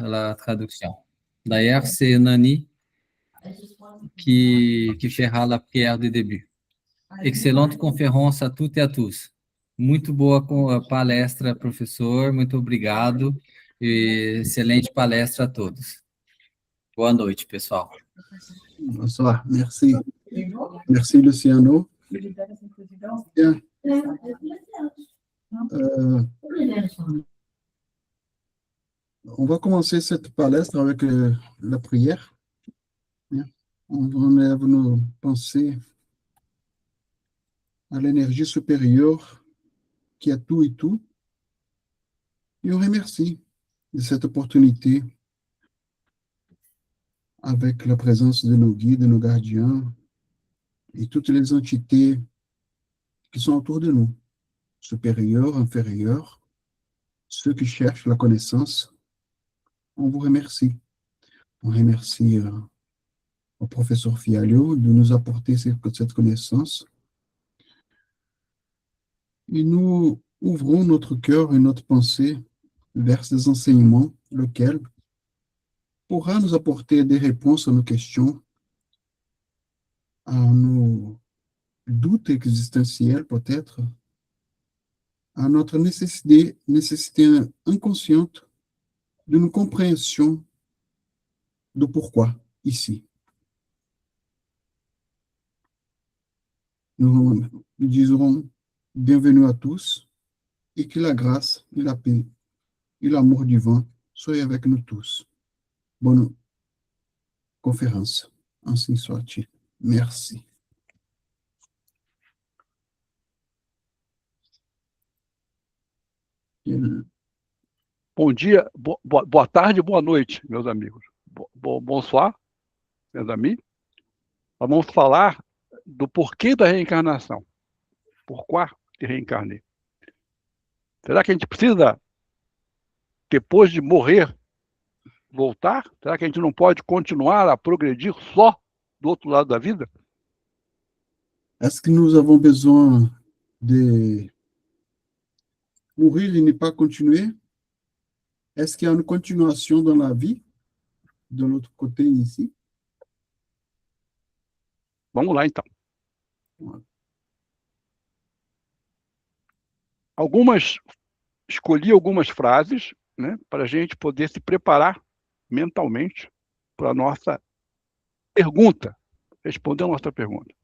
la traduction. D'ailleurs, c'est Nani qui fera la prière de début. Excelente conférence a toutes e a tous. Muito boa palestra, professor. Muito obrigado. E excelente palestra a todos. Boa noite, pessoal. Bonsoir. Merci. Merci, Luciano. Bien. On va commencer cette palestre avec la prière. On enlève nos pensées à l'énergie supérieure qui a tout et tout. Et on remercie de cette opportunité avec la présence de nos guides, de nos gardiens et toutes les entités qui sont autour de nous, supérieurs, inférieurs, ceux qui cherchent la connaissance. On vous remercie. On remercie au professeur Fialio de nous apporter cette connaissance. Et nous ouvrons notre cœur et notre pensée vers ces enseignements, lequel pourra nous apporter des réponses à nos questions, à nos doutes existentiels peut-être, à notre nécessité inconsciente d'une compréhension de pourquoi ici. Nous disons bienvenue à tous et que la grâce et la paix et l'amour divin soient avec nous tous. Bonne conférence. Ainsi soit-il. Merci. Bom dia, boa tarde, boa noite, meus amigos. Bonsoir, meus amis. Nós vamos falar do porquê da reencarnação. Pourquoi de reencarner? Será que a gente precisa, depois de morrer, voltar? Será que a gente não pode continuar a progredir só do outro lado da vida? Est-ce que nous avons besoin de mourir et ne pas continuer? Est-ce qu'il y a une continuation dans la vie, de l'autre côté ici? Vamos lá, então. Escolhi algumas frases, né, para a gente poder se preparar mentalmente para a nossa pergunta, responder a nossa pergunta.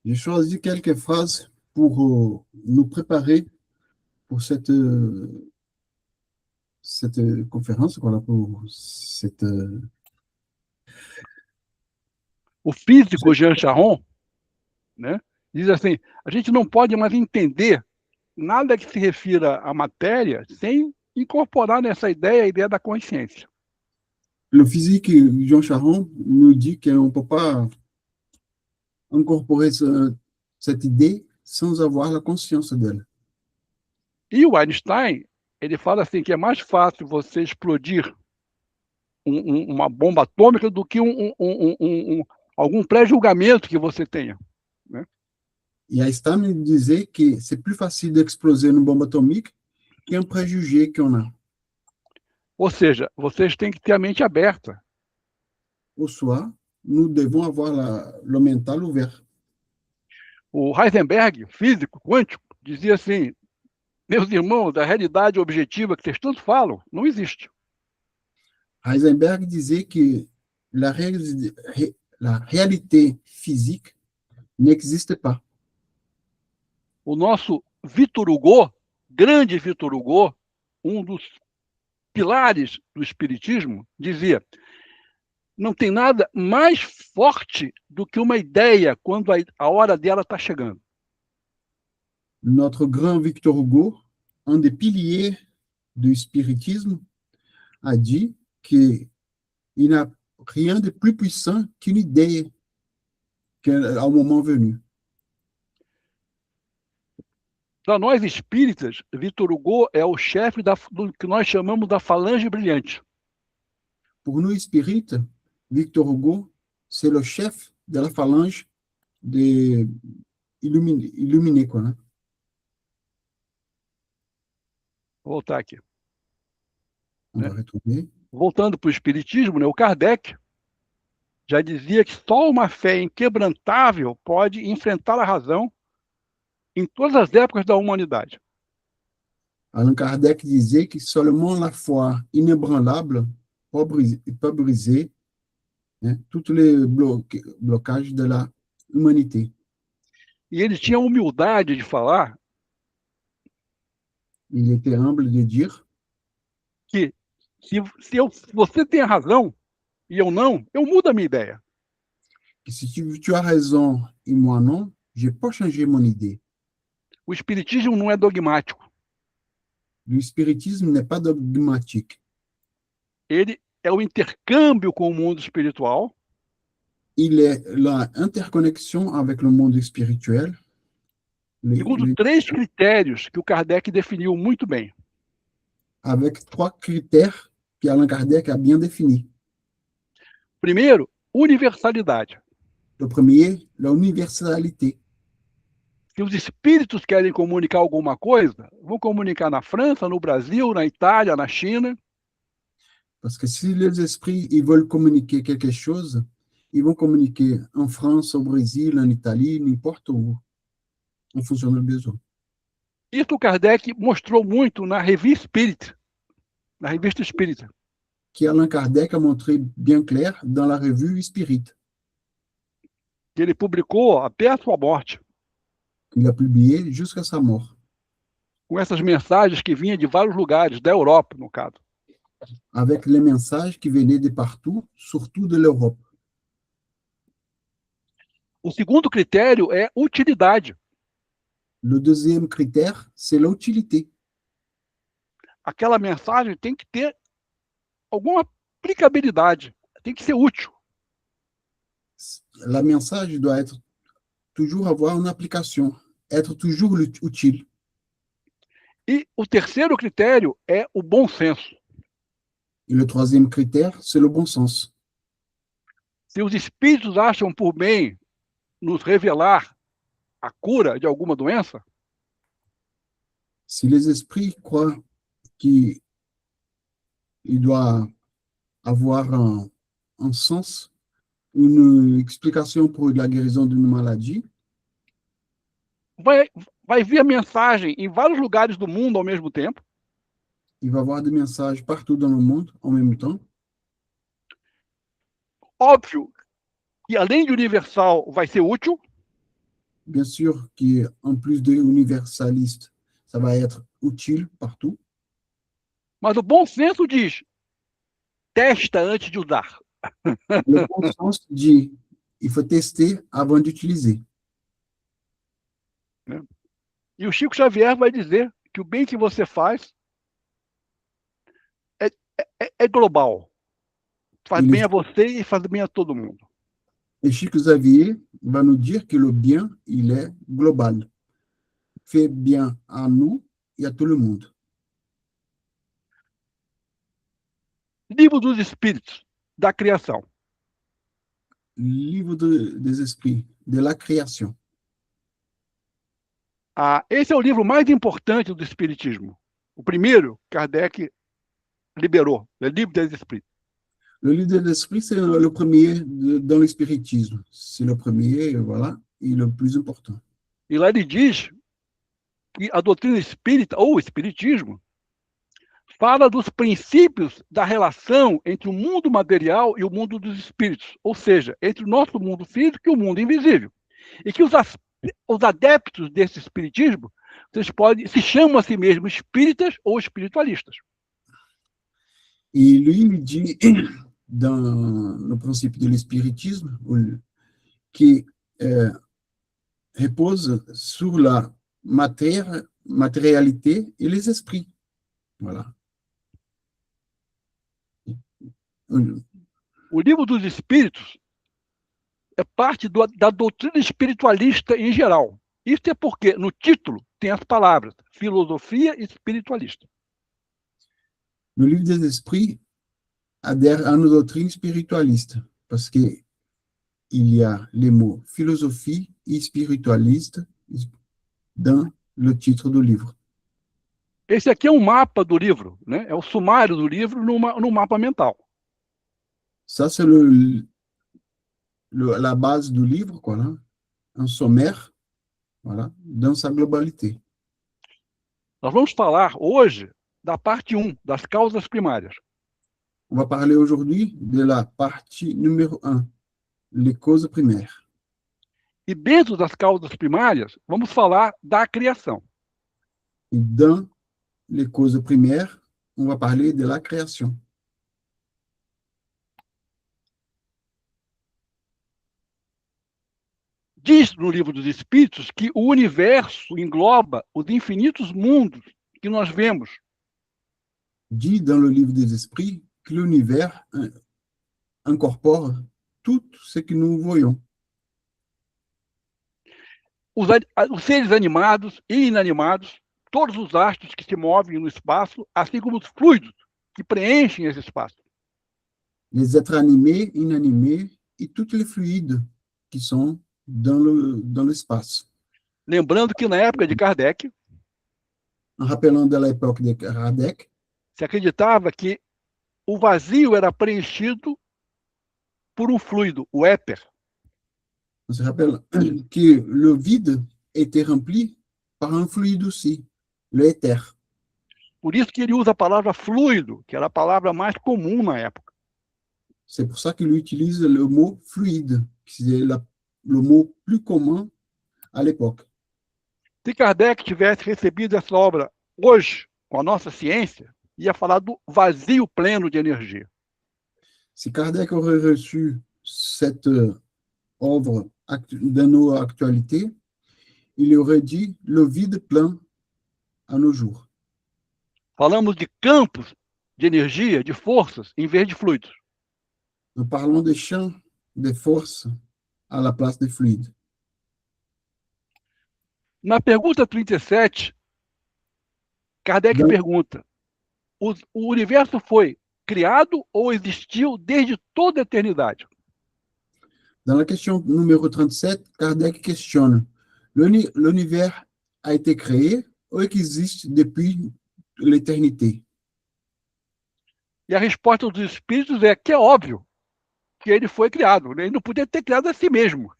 J'ai choisi quelques phrases pour nous préparer pour cette conférence, voilà, pour cette... O físico Jean Charron, né, diz assim, a gente não pode mais entender nada que se refira à matéria sem incorporar nessa ideia a ideia da consciência. Le physique Jean Charron nous dit qu'on ne peut pas incorporer cette idée sans avoir la conscience d'elle. E o Einstein, ele fala assim que é mais fácil você explodir uma bomba atômica do que algum pré-julgamento que você tenha, né? Et Einstein me disait que c'est plus facile d'exploser une bombe atomique qu'un préjugé qu'on a. Ou seja, vocês têm que ter a mente aberta. Ou soit, nous devons avoir le mental ouvert. O Heisenberg, físico quântico, dizia assim, meus irmãos, a realidade objetiva que vocês tanto falam, não existe. Heisenberg disait que la réalité physique n'existe pas. O nosso Victor Hugo, grande Victor Hugo, dos pilares do espiritismo, dizia, não tem nada mais forte do que uma ideia quando a hora dela está chegando. Notre grand Victor Hugo, un des piliers du spiritisme, a dit qu'il n'y a rien de plus puissant qu'une idée au moment venu. Para nós espíritas, Victor Hugo é o chefe do que nós chamamos da falange brilhante. Pour nous spirites, Victor Hugo, c'est le chef de la phalange des illuminés, quoi, né? Vou voltar aqui. On va retourner. voltando para o Espiritismo, né, o Kardec já dizia que só uma fé inquebrantável pode enfrentar a razão em todas as épocas da humanidade. Allan Kardec disait que seulement la foi inébranlable peut briser, hein, tous les blocages de la humanité. E ele tinha a humildade de falar Il était humble de dire que se você tem a razão e eu não, eu mudo a minha ideia. que si tu as raison et moi non, je n'ai pas changé mon idée. O Espiritismo não é dogmático. Le spiritisme n'est pas dogmatique. Ele é o intercâmbio com o mundo espiritual. Il est l'interconnexion avec le monde spirituel. Segundo 3 critérios que o Kardec definiu muito bem. Avec 3 critères que Allan Kardec a bien définis. Primeiro, universalidade. Le premier, la universalité. Se os espíritos querem comunicar alguma coisa, vão comunicar na França, no Brasil, na Itália, na China. Parce que si les esprits ils veulent communiquer quelque chose, ils vont communiquer en France, au Brésil, en Italie, n'importe où, en fonction do besoin. Isso o Kardec mostrou muito na Revista Espírita, na Revista Espírita. Que Allan Kardec a montré bien clair dans la revue Spirit. Que ele publicou até a sua morte. Il a publié jusqu'à sa mort. Com essas mensagens que vinham de vários lugares, da Europa, no caso. Avec les messages qui venaient de partout, surtout de l'Europe. O segundo critério é utilidade. Le deuxième critère, c'est l'utilité. Aquela mensagem tem que ter alguma aplicabilidade, tem que ser útil. La message doit être toujours avoir une application, être toujours utile. E o terceiro critério é o bom senso. Et le troisième critère, c'est le bon sens. Se os espíritos acham por bem nos revelar a cura de alguma doença, si les esprits croient qu'il doit avoir un sens, une explication pour la guérison d'une maladie, vai vir a mensagem em vários lugares do mundo ao mesmo tempo. il va y avoir des messages partout dans le monde en même temps. Óbvio que, além de universal, vai ser útil. Bien sûr qu'en plus de universaliste, ça va être utile partout. Mas o bom senso diz: testa antes de usar. Le bon sens dit, il faut tester avant d'utiliser. E o Chico Xavier vai dizer que o bem que você faz é global. Faz bem a você e faz bem a todo mundo. Et Chico Xavier va nous dire que le bien, il est global. Fait bien à nous et à tout le monde. Livro dos Espíritos, da Criação. Livre des esprits, de la création. Esse é o livro mais importante do Espiritismo. O primeiro, Kardec liberou, o Livro des Esprits. Le livre des esprits, c'est le premier dans le spiritisme. C'est le premier, voilà, et le plus important. E lá ele diz que a doutrina espírita, ou o espiritismo, fala dos princípios da relação entre o mundo material e o mundo dos espíritos, ou seja, entre o nosso mundo físico e o mundo invisível. E que os adeptos desse espiritismo, se chamam a si mesmos espíritas ou espiritualistas. Et lui, il dit, dans le principe de l'espiritisme, qui repose sur la matérialité et les esprits. Voilà. O Livro dos Espíritos é parte da doutrina espiritualista em geral. Isso é porque, no título, tem as palavras filosofia espiritualista. Le livre des esprits adhère à nos doctrines spiritualistes, parce qu'il y a les mots philosophie et spiritualiste dans le titre du livre. Esse aqui é um mapa do livro, né? É o sumário do livro no mapa mental. Ça, c'est la base du livre, quoi, là. Un sommaire, voilà, dans sa globalité. Nós vamos falar hoje da parte 1, das causas primárias. On va parler aujourd'hui de la partie numéro 1, les causes primaires. E dentro das causas primárias, vamos falar da criação. Et dans les causes primaires, on va parler de la création. Diz no Livro dos Espíritos que o universo engloba os infinitos mundos que nós vemos. Dit dans le livre des esprits que l'univers incorpore tout ce que nous voyons. Os seres animados e inanimados, todos os astros que se movem no espaço, assim como os fluidos que preenchem esse espaço. Les êtres animés, inanimés et tous les fluides qui sont dans l'espace. Lembrando que na época de Kardec, En rappelant de l'époque de Kardec, se acreditava que o vazio era preenchido por um fluido, o éter. on se rappelle que le vide était rempli par un fluide aussi, le éther. Por isso que ele usa a palavra fluido, que era a palavra mais comum na época. C'est pour ça qu'il utilise le mot fluide, qui est le mot plus commun à l'époque. Se Kardec tivesse recebido essa obra hoje, com a nossa ciência, ia falar do vazio pleno de energia. Si Kardec aurait reçu cette œuvre dans nos actualités, il aurait dit le vide plein à nos jours. Falamos de campos de energia, de forças, em vez de fluidos. Nous parlons des champs de force à la place des fluides. Na pergunta 37, Kardec pergunta: o universo foi criado ou existiu desde toda a eternidade? Dans la question numéro 37, Kardec questionne, l'univers a été créé ou existe depuis l'éternité? E a resposta dos espíritos é que é óbvio que ele foi criado. Ele não podia ter criado a si mesmo.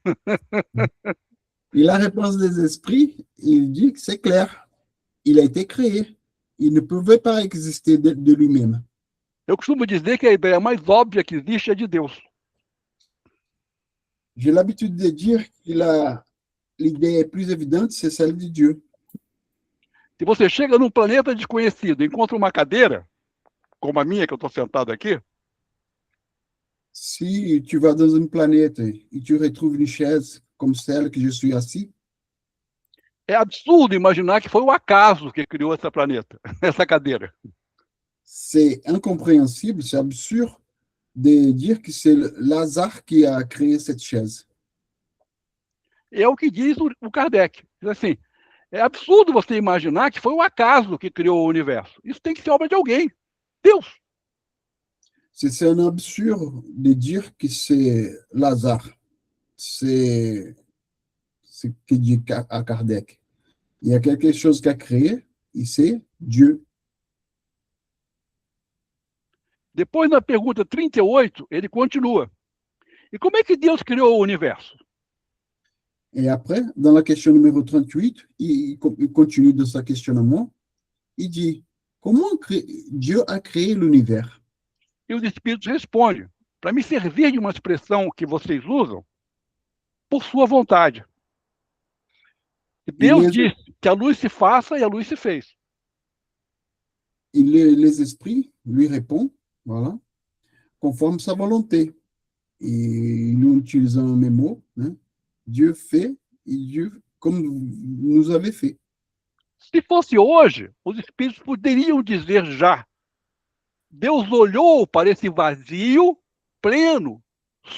Et la réponse des esprits, il dit que c'est clair. Il a été créé. Il ne pouvait pas exister de lui-même. Eu costumo dizer que a ideia mais óbvia que existe é de Deus. J'ai l'habitude de dire que l'idée plus évidente, c'est celle de Dieu. Se você chega num planeta desconhecido, encontra uma cadeira, como a minha que eu estou sentado aqui, Si tu vas dans une planète et tu retrouves une chaise comme celle que je suis assis, é absurdo imaginar que foi o acaso que criou esse planeta, essa cadeira. c'est incompréhensible, c'est absurde de dire que c'est le hasard qui a créé cette chaise. É o que diz o Kardec. Diz assim, é absurdo você imaginar que foi o acaso que criou o universo. Isso tem que ser obra de alguém. Deus. C'est un absurde de dire que c'est l'hasard. C'est ce que dit à Kardec. Il y a quelque chose qui a créé, et c'est Dieu. Depois, na pergunta 38, ele continua. E como é que Deus criou o universo? Et après, dans la question numéro 38, il continue de son questionnement. Il dit, comment Dieu a créé l'univers? E os espíritos respondem, para me servir de uma expressão que vocês usam, por sua vontade. E Deus disse que a luz se faça e a luz se fez. Et les esprits lui répondent, voilà, conforme sa volonté. Et nous utilisons mes mots, hein, Dieu fait, et Dieu, comme nous avait fait. Se fosse hoje, os espíritos poderiam dizer já, Deus olhou para esse vazio pleno,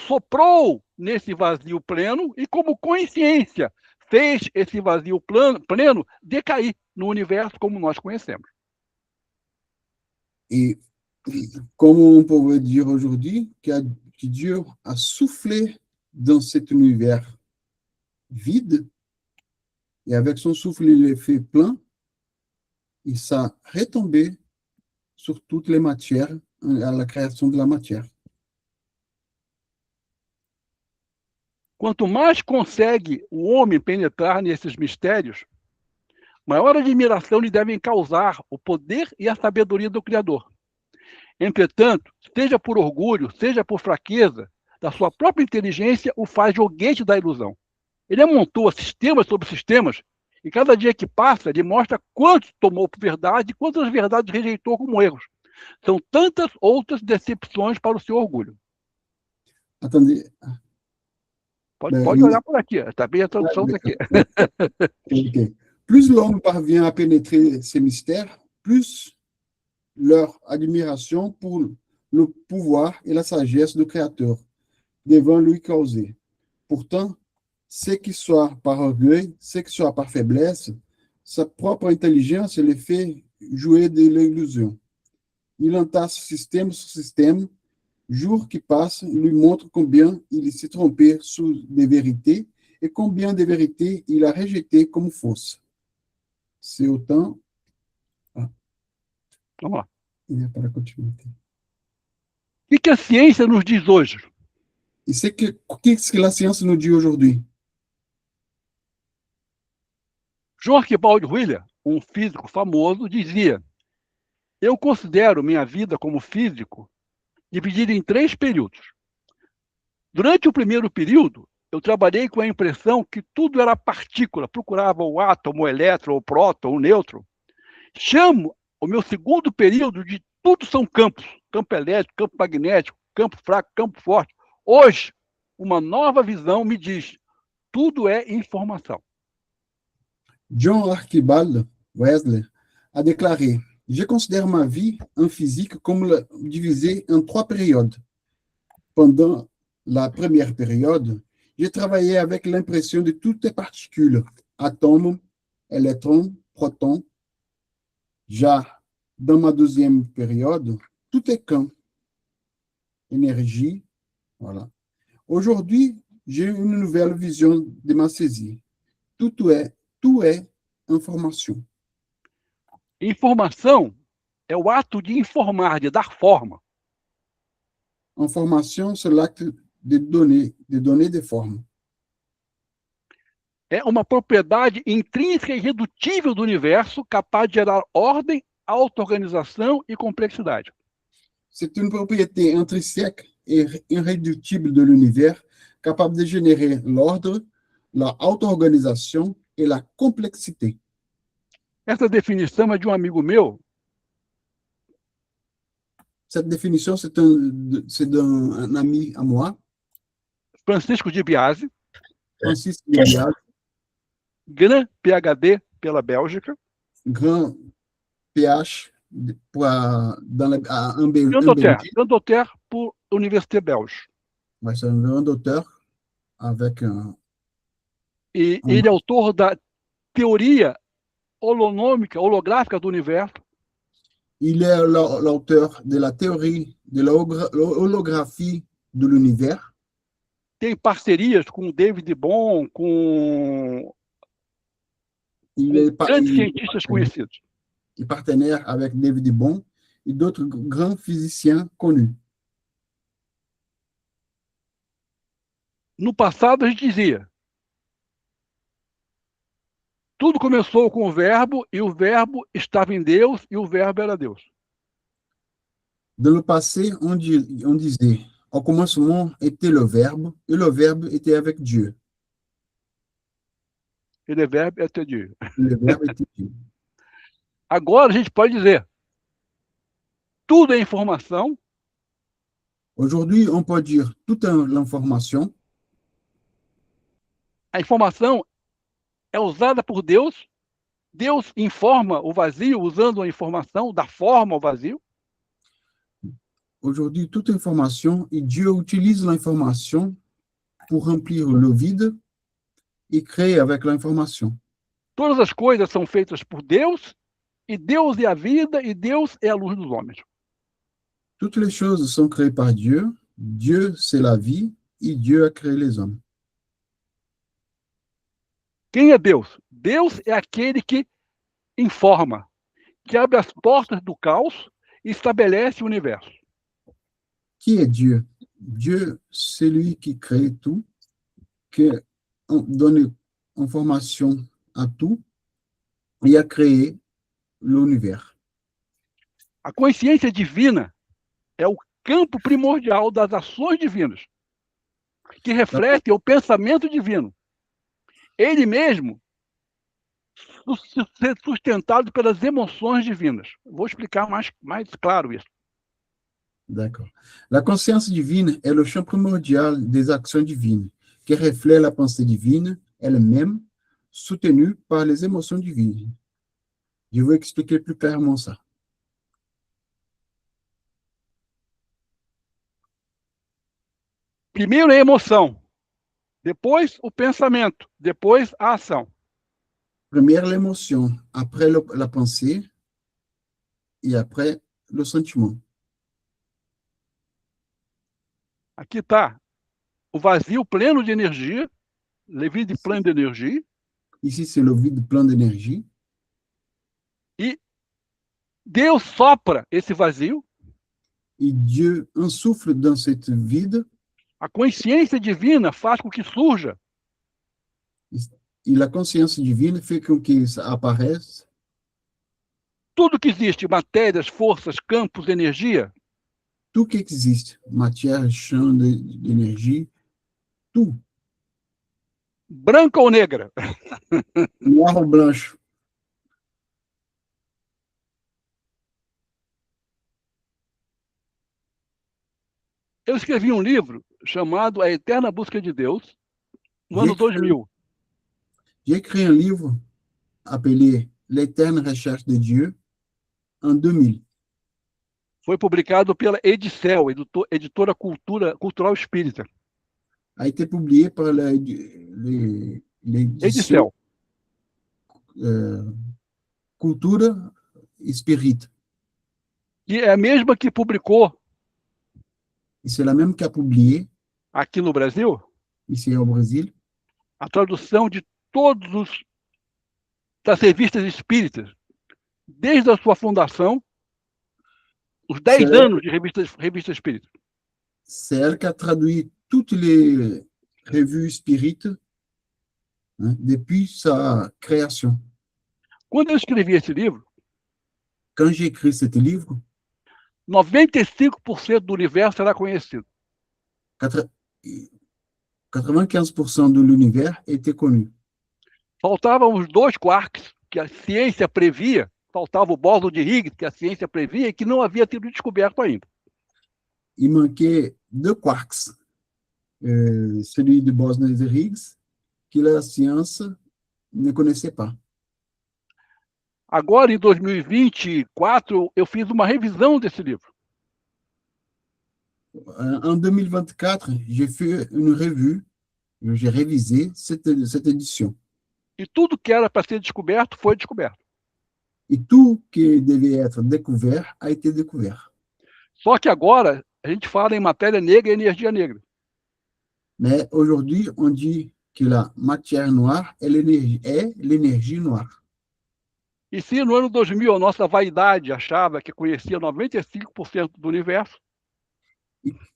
soprou nesse vazio pleno e, como consciência, fez esse vazio pleno decair no universo como nós conhecemos. Et comme on pourrait dire aujourd'hui que Dieu a soufflé dans cet univers vide, et avec son souffle, il est fait plein, et ça retombait sur toutes les matières, à la création de la matière. Quanto mais consegue o homem penetrar nesses mistérios, maior admiração lhe devem causar o poder e a sabedoria do Criador. Entretanto, seja por orgulho, seja por fraqueza, da sua própria inteligência o faz joguete da ilusão. Ele amontoa sistemas sobre sistemas, e cada dia que passa, ele mostra quantos tomou por verdade e quantas verdades rejeitou como erros. São tantas outras decepções para o seu orgulho. Attendez. Pode olhar por aqui, está bem a tradução daqui. Okay. Plus l'homme parvient à pénétrer ces mystères, plus leur admiration pour le pouvoir et la sagesse du Créateur devant lui causer. Pourtant, ce qui soit par orgueil, ce qui soit par faiblesse, sa propre intelligence le fait jouer de l'illusion. Il entasse système sur système, jour qui passe lui montre combien il s'est trompé sur des vérités et combien de vérités il a rejetées comme fausses. C'est autant... Vamos lá. Il n'y a pas la continuité. O que a ciência nos diz hoje? Et qu'est-ce que la science nous dit aujourd'hui? João Arquibaldi Wheeler, um físico famoso, dizia: eu considero minha vida como físico dividida em 3 períodos. Durante o primeiro período, eu trabalhei com a impressão que tudo era partícula, procurava o átomo, o elétron, o próton, o nêutron. Chamo o meu segundo período de tudo são campos, campo elétrico, campo magnético, campo fraco, campo forte. Hoje, uma nova visão me diz, tudo é informação. John Archibald Wheeler a déclaré: je considère ma vie en physique comme divisée en 3 périodes. Pendant la première période, j'ai travaillé avec l'impression de toutes les particules, atomes, électrons, protons. Já dans ma deuxième période, tout est camp, énergie, voilà. Aujourd'hui, j'ai une nouvelle vision de ma saisie. Tout é informação. Informação é o ato de informar, de dar forma. Informação, c'est l'acte de donner des formes. É uma propriedade intrínseca e irredutível do universo, capaz de gerar ordem, auto-organização e complexidade. C'est une propriété intrinsèque et irréductible de l'univers, capable de générer l'ordre, la auto-organisation et la complexité. Essa definição é de um amigo meu, Cette définition, c'est d'un ami à moi, Francisco de Biase, Francis Biase, grand PhD pela Bélgica, grand PH en Belgique. grand docteur por Université Belge. Mas c'est un grand docteur avec un... E ele é autor da teoria holográfica do universo. Il est l'auteur de la théorie de l'holographie de l'univers. Tem parcerias com David Bohm, com grandes cientistas conhecidos. Il est partenaire avec David Bohm et d'autres grands physiciens connus. No passado, a gente dizia, tudo começou com o verbo, e o verbo estava em Deus, e o verbo era Deus. Dans le passé, on disait, au commencement était le verbe, et le verbe était avec Dieu. E o verbo était Dieu. Le verbe était Dieu. Agora a gente pode dizer, tudo é informação. Aujourd'hui, on peut dire toute l'information. A informação é usada por Deus. Deus informa o vazio usando a informação, dá forma ao vazio. Aujourd'hui, toute information, et Dieu utilise l'information pour remplir le vide et créer avec l'information. Todas as coisas são feitas por Deus, e Deus é a vida, e Deus é a luz dos homens. Toutes les choses sont créées par Dieu. Dieu, c'est la vie, et Dieu a créé les hommes. Quem é Deus? Deus é aquele que informa. que abre as portas do caos e estabelece o universo. Qui est Dieu? Dieu, c'est lui qui crée tout, qui donne information à tout et a créé l'univers. A consciência divina é o campo primordial das ações divinas, que refletem o pensamento divino. Ele mesmo sustentado pelas emoções divinas. Vou explicar mais claro isso. D'accord. La conscience divine est le champ primordial des actions divines, qui reflète la pensée divine elle-même, soutenue par les émotions divines. Je vais expliquer plus clairement ça. Primeiro é a emoção, depois o pensamento, depois a ação. Première l'émotion, après la pensée et après le sentiment. Aqui está o vazio pleno de energia, le vide plein d'énergie, Ici, c'est le vide plein d'énergie. e Deus sopra esse vazio, Et Dieu insouffle dans cette vide. a consciência divina faz com que surja Et la conscience divine fait que ça apparaisse tudo que existe, matérias, forças, campos, energia, tout qui existe, matière, champ d'énergie, tout, branca ou negra. noir ou blanche. Eu escrevi um livro chamado A Eterna Busca de Deus, no ano 2000. J'ai écrit un livre appelé L'éternelle recherche de Dieu en 2000. Foi publicado pela Edicel, editora cultural espírita. A été publié par l'édition Edicel, Cultura Espírita. que é a mesma que publicou Et c'est la même qui a publié aqui no Brasil ici au Brésil a tradução de todos das revistas espíritas, desde a sua fundação, os 10 anos de revista espírita. C'est elle qui a traduit toutes les revues spirites depuis sa création. Quando eu escrevi esse livro, Quand j'ai écrit ce livre, 95% do universo era conhecido. 95% de l'univers était connu. Faltavam os 2 quarks que a ciência previa, faltava o bóson de Higgs que a ciência previa e que não havia sido descoberto ainda. Il manquait 2 quarks, celui de Bose de Higgs, que la science ne connaissait pas. Agora, em 2024, eu fiz uma revisão desse livro. En 2024, j'ai fait une revue, j'ai révisé cette édition. E tudo que era para ser descoberto foi descoberto. Et tout qui devait être découvert a été découvert. Só que agora a gente fala em matéria negra e energia negra. Mais aujourd'hui, on dit que la matière noire est l'énergie noire. E se no ano 2000 a nossa vaidade achava que conhecia 95% do universo,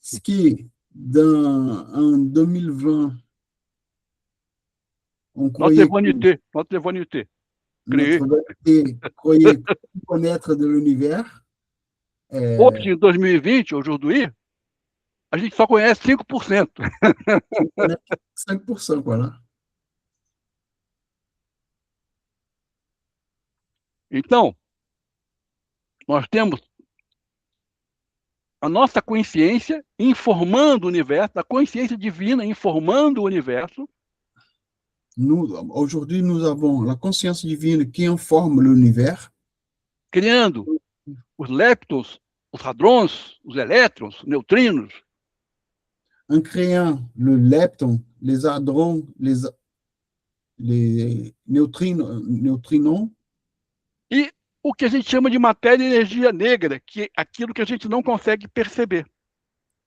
Ce qui, en 2020, on croyait notre vanité, croyait connaître de l'univers. Hoje, em 2020, aujourd'hui, a gente só conhece 5%. 5%, voilà. Então, nós temos a nossa consciência informando o universo, a consciência divina informando o universo. Aujourd'hui, nous avons la conscience divine qui informe l'univers. Criando os leptons, os hadrons, os elétrons, os neutrinos. En créant le lepton, les hadrons, les neutrinos. E o que a gente chama de matéria e energia negra, que é aquilo que a gente não consegue perceber.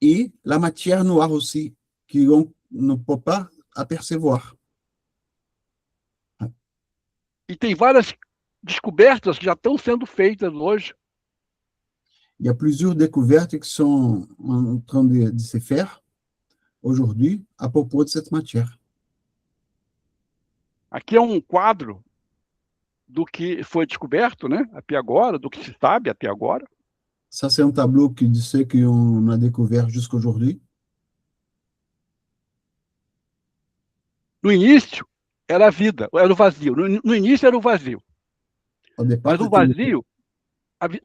Et la matière noire aussi, qu'on ne peut pas apercevoir. E tem várias descobertas que já estão sendo feitas hoje. Il y a plusieurs découvertes qui sont en train de se faire aujourd'hui à propos de cette matière. Aqui é um quadro do que foi descoberto, né, até agora, do que se sabe até agora. Ça, c'est un tableau qui dit ce qu'on a découvert jusqu'aujourd'hui. No início, era a vida, era o vazio. No início era o vazio. Au départ, Mas o c'était vazio,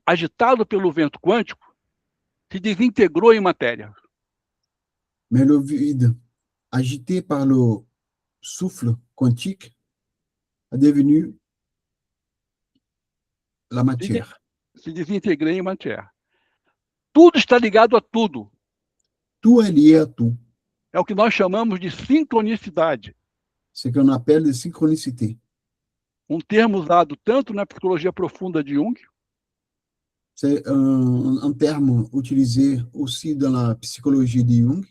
agitado pelo vento quântico, se desintegrou em matéria. mais le vide, agité par le souffle quantique, est devenu la matière. Se desintegrou em matéria. Tudo está ligado a tudo. Tout est lié à tout. É o que nós chamamos de sincronicidade. Ce qu'on appelle de synchronicité. Um termo usado tanto na psicologia profunda de Jung, C'est un terme utilisé aussi dans la psychologie de Jung,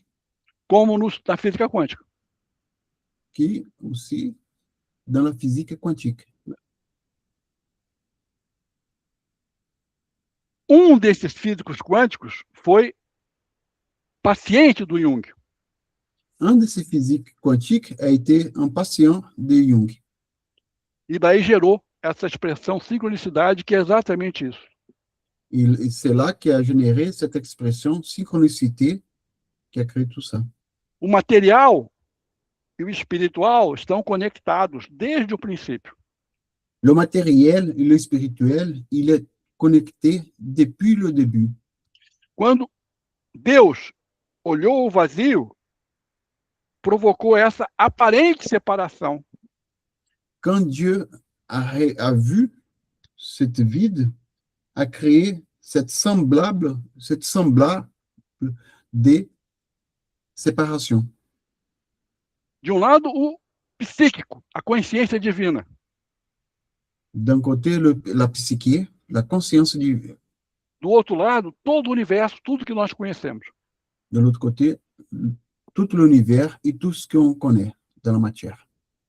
como na física quântica. qui aussi dans la physique quantique. Um desses físicos quânticos foi paciente do Jung. Un de ces physiques quantiques a été un patient de Jung. E daí gerou essa expressão sincronicidade, que é exatamente isso. Et c'est là qui a généré cette expression synchronicité qui a créé tout ça. O material e o espiritual estão conectados desde o princípio. Le matériel et le spirituel, il est connecté depuis le début. Quando Deus olhou o vazio, provocou essa aparente separação. Quand Dieu a vu cette vide, a créé cette semblable de séparation. De um lado, o psíquico, a consciência divina. D'un côté, la psyché, la conscience divine. Do outro lado, todo o universo, tudo que nós conhecemos. De l'autre côté, tout l'univers et tout ce qu'on connaît dans la matière.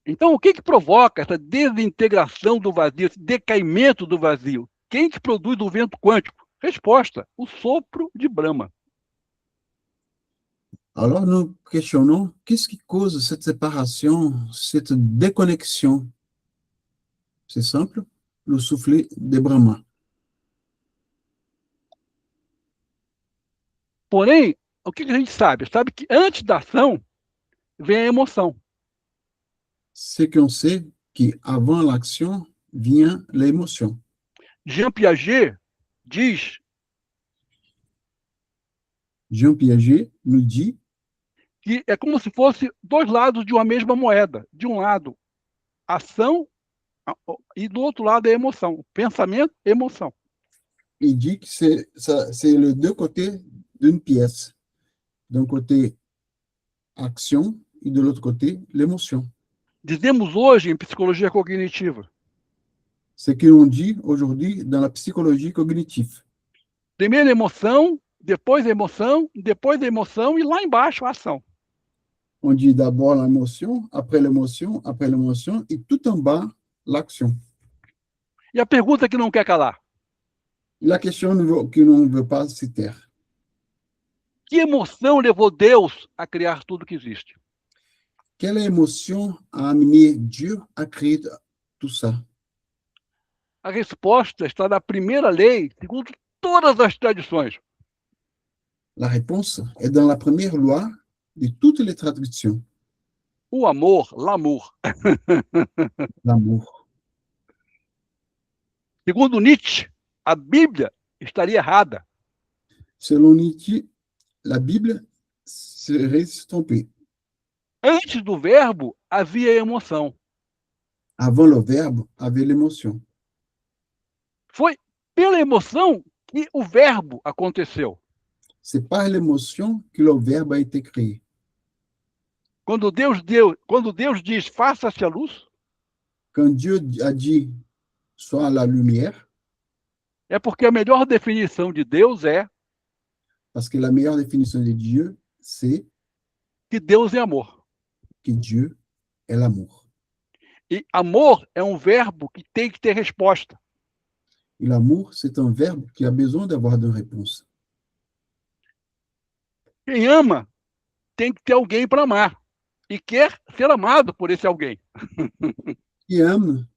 Então, o que provoca essa desintegração do vazio, esse decaimento do vazio? Quem que produz o vento quântico? Resposta: o sopro de Brahma. Alors, nous questionnons, qu'est-ce qui cause cette séparation, cette déconnexion? C'est simple, le soufflet de Brahma. Porém, o que a gente sabe? Sabe que antes da ação vem a emoção. C'est qu'on sait qu'avant l'action vient l'émotion. Jean Piaget diz Jean Piaget nous dit que é como se fosse dois lados de uma mesma moeda. De um lado, ação, e do outro lado é emoção. Pensamento, emoção. il dit que c'est les deux côtés d'une pièce. D'un côté, action, et de l'autre côté, l'émotion. Dizemos hoje em psicologia cognitiva. Ce qu'on dit aujourd'hui dans la psychologie cognitive. Primeiro emoção, depois emoção, depois emoção e lá embaixo a ação. On dit d'abord l'émotion, après l'émotion, et tout en bas, l'action. E a pergunta que não quer calar: La question que l'on ne veut pas se taire. que emoção levou Deus a criar tudo que existe? Quelle émotion a amené Dieu à créer tout ça? A resposta está na primeira lei, segundo todas as tradições. La réponse est dans la première loi de toutes les traductions. O amor, l'amour. L'amour. Segundo Nietzsche, a Bíblia estaria errada. Selon Nietzsche, la Bible serait trompée. Antes do verbo, havia emoção. Avant le verbe, avait l'émotion. Foi pela emoção que o verbo aconteceu. C'est par l'émotion que le verbe a été créé. Quando Deus diz, faça-se a luz, Quand Dieu a dit, soit la lumière, é porque a melhor definição de Deus é parce que la meilleure définition de Dieu, c'est que Deus é amor. que Dieu est l'amour. E amor é um verbo que tem que ter resposta. Et l'amour, c'est un verbe qui a besoin d'avoir une réponse. Quem ama tem que ter alguém para amar. E quer ser amado por esse alguém. Qui aime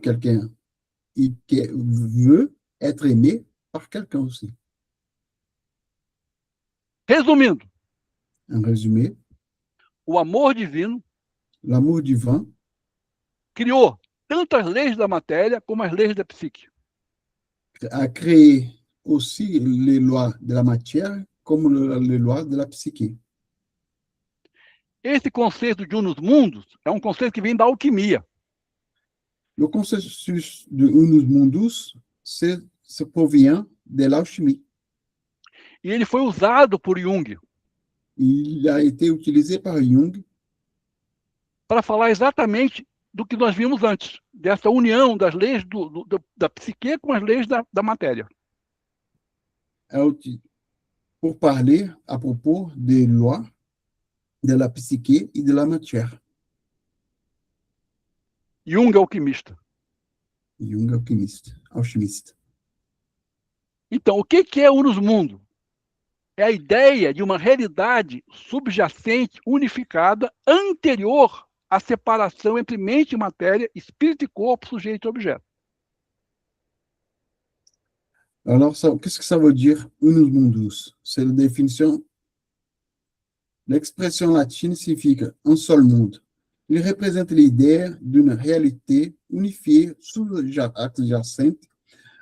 quelqu'un et qui veut être aimé par quelqu'un aussi. Resumindo, En résumé, o amor divino l'amour divin criou tanto as leis da matéria como as leis da psique. a créé aussi les lois de la matière comme les lois de la psyché. Esse conceito de unus mundus é um conceito que vem da alquimia. Le consensus de unus mundus se provient de l'alchimie. E ele foi usado por Jung Il a été utilisé par Jung para falar exatamente do que nós vimos antes, dessa união das leis da psique com as leis da matéria. pour parler à propos des lois de la psyché et de la matière. Jung é alquimista. Jung, alchimiste. Então, o que é unus mundo? É a ideia de uma realidade subjacente, unificada, anterior à separação entre mente e matéria, espírito e corpo, sujeito e objeto. Alors, qu'est-ce que ça veut dire, unus mundus? C'est la définition. L'expression latine signifie un seul monde. Il représente l'idée d'une réalité unifiée, sous-jacente,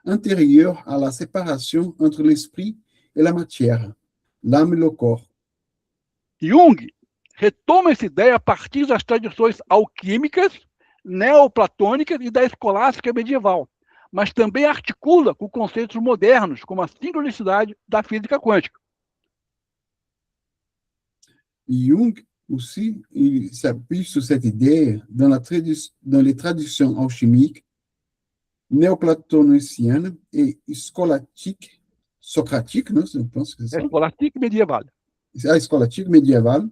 antérieure à la séparation entre l'esprit et la matière, l'âme et le corps. Jung retoma essa ideia a partir das tradições alquímicas, neoplatônicas e da escolástica medieval, mas também articula com conceitos modernos, como a sincronicidade da física quântica. Jung aussi, il s'appuie sur cette idée dans les traditions alchimiques, néoplatoniciennes et socratiques, non, je pense que c'est ça. Escolastique médiévale. A scolastique médiévale,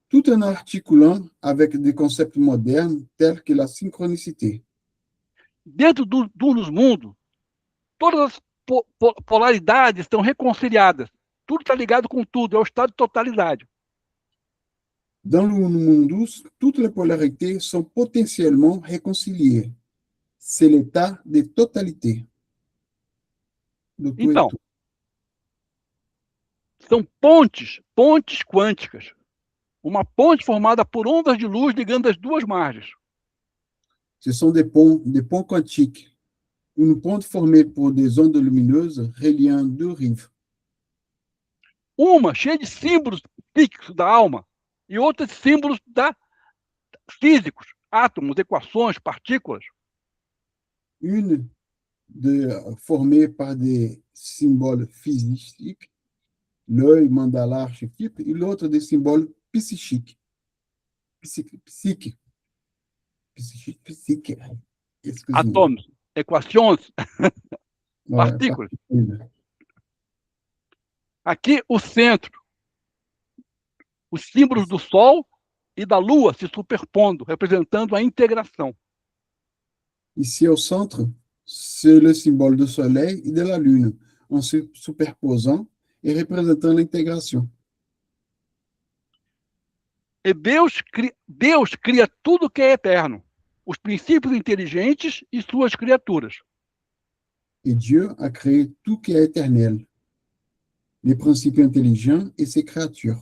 tout en articulant avec des concepts modernes tels que la synchronicité. Dentro do unus mundo, todas as polaridades estão reconciliadas. Tudo está ligado com tudo, é o estado de totalidade. Dans le mundus, toutes les polarités sont potentiellement réconciliées. C'est l'état de totalité. Então, são pontes quânticas. Uma ponte formada por ondas de luz ligando as duas margens. Ce sont des ponts quantiques. Une ponte formée por des ondes lumineuses reliant deux rives. Uma cheia de símbolos fixos da alma e outra de símbolos físicos, átomos, equações, partículas. Une formée par des symboles physiques, l'œil, mandala, archétype, et l'autre des symboles psychiques. Psychiques. Átomos, equações, partículas. Aqui o centro, os símbolos do Sol e da Lua se superpondo, representando a integração. Ici au centre, c'est le symbole du Soleil et de la Lune, en se superposant et représentant l'intégration. E Deus cria tudo que é eterno, os princípios inteligentes e suas criaturas. Et Dieu a créé tout qui est éternel, les principes intelligents et ses créatures.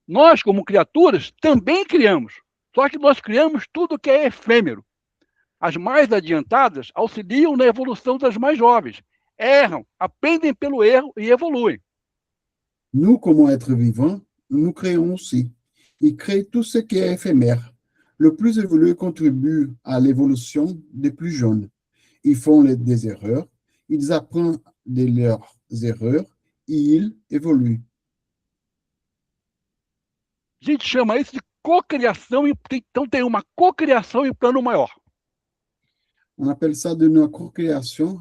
Nós, como criaturas, também criamos, só que nós criamos tudo que é efêmero. As mais adiantadas auxiliam na evolução das mais jovens, erram, aprendem pelo erro e evoluem. Nous, comme êtres vivants, nous créons aussi. Ils créent tout ce qui est éphémère. Le plus évolué contribue à l'évolution des plus jeunes. Ils font des erreurs, ils apprennent de leurs erreurs et ils évoluent. A gente chama isso de cocriação, então tem uma cocriação em plano maior. On appelle ça de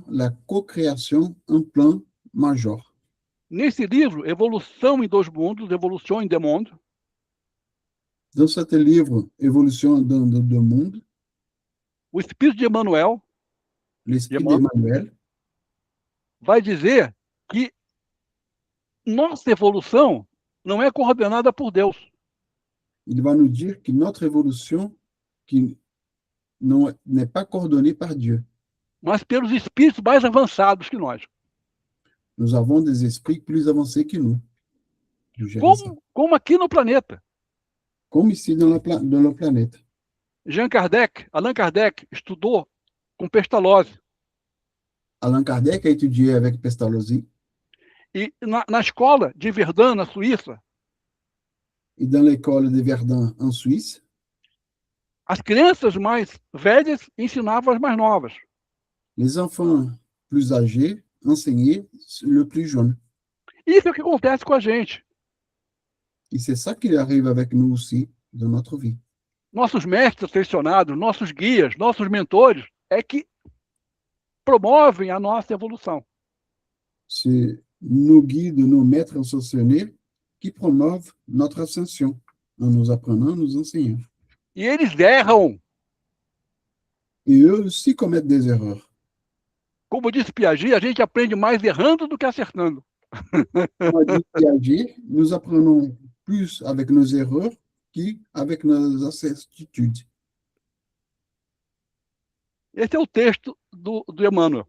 la co-création en plan majeur. Nesse livro, Evolução em Dois Mundos, Evolution in the Monde, Dans ce livre, Évolution do Mundo, o Espírito de Emmanuel l'Esprit d'Emmanuel vai dizer que nossa evolução não é coordenada por Deus. il va nous dire que notre évolution qui n'est pas coordonnée par Dieu. Mas pelos espíritos mais avançados que nós. Nous avons des esprits plus avancés que nous. Como aqui no planeta. Comme ici dans le planète. Allan Kardec estudou com Pestalozzi. Allan Kardec a étudié avec Pestalozzi. E na escola de Verdun, na Suíça. E dans l'école de Verdun, en Suisse. As crianças mais velhas ensinavam as mais novas. Les enfants plus âgés enseignaient le plus jeune. Isso é o que acontece com a gente. E c'est ça qui arrive avec nous aussi dans notre vie. Nossos mestres selecionados, nossos guias, nossos mentores, é que promovem a nossa evolução. C'est nos guides, nos maîtres ascensionnés qui promeuvent notre ascension en nous apprenant, en nous enseignant. E eles erram. Et eux aussi commettent des erreurs. Como disse Piaget, a gente aprende mais errando do que acertando. Comme dit Piaget, nous apprenons plus avec nos erreurs qu'avec nos certitudes. Esse é o texto do Emmanuel.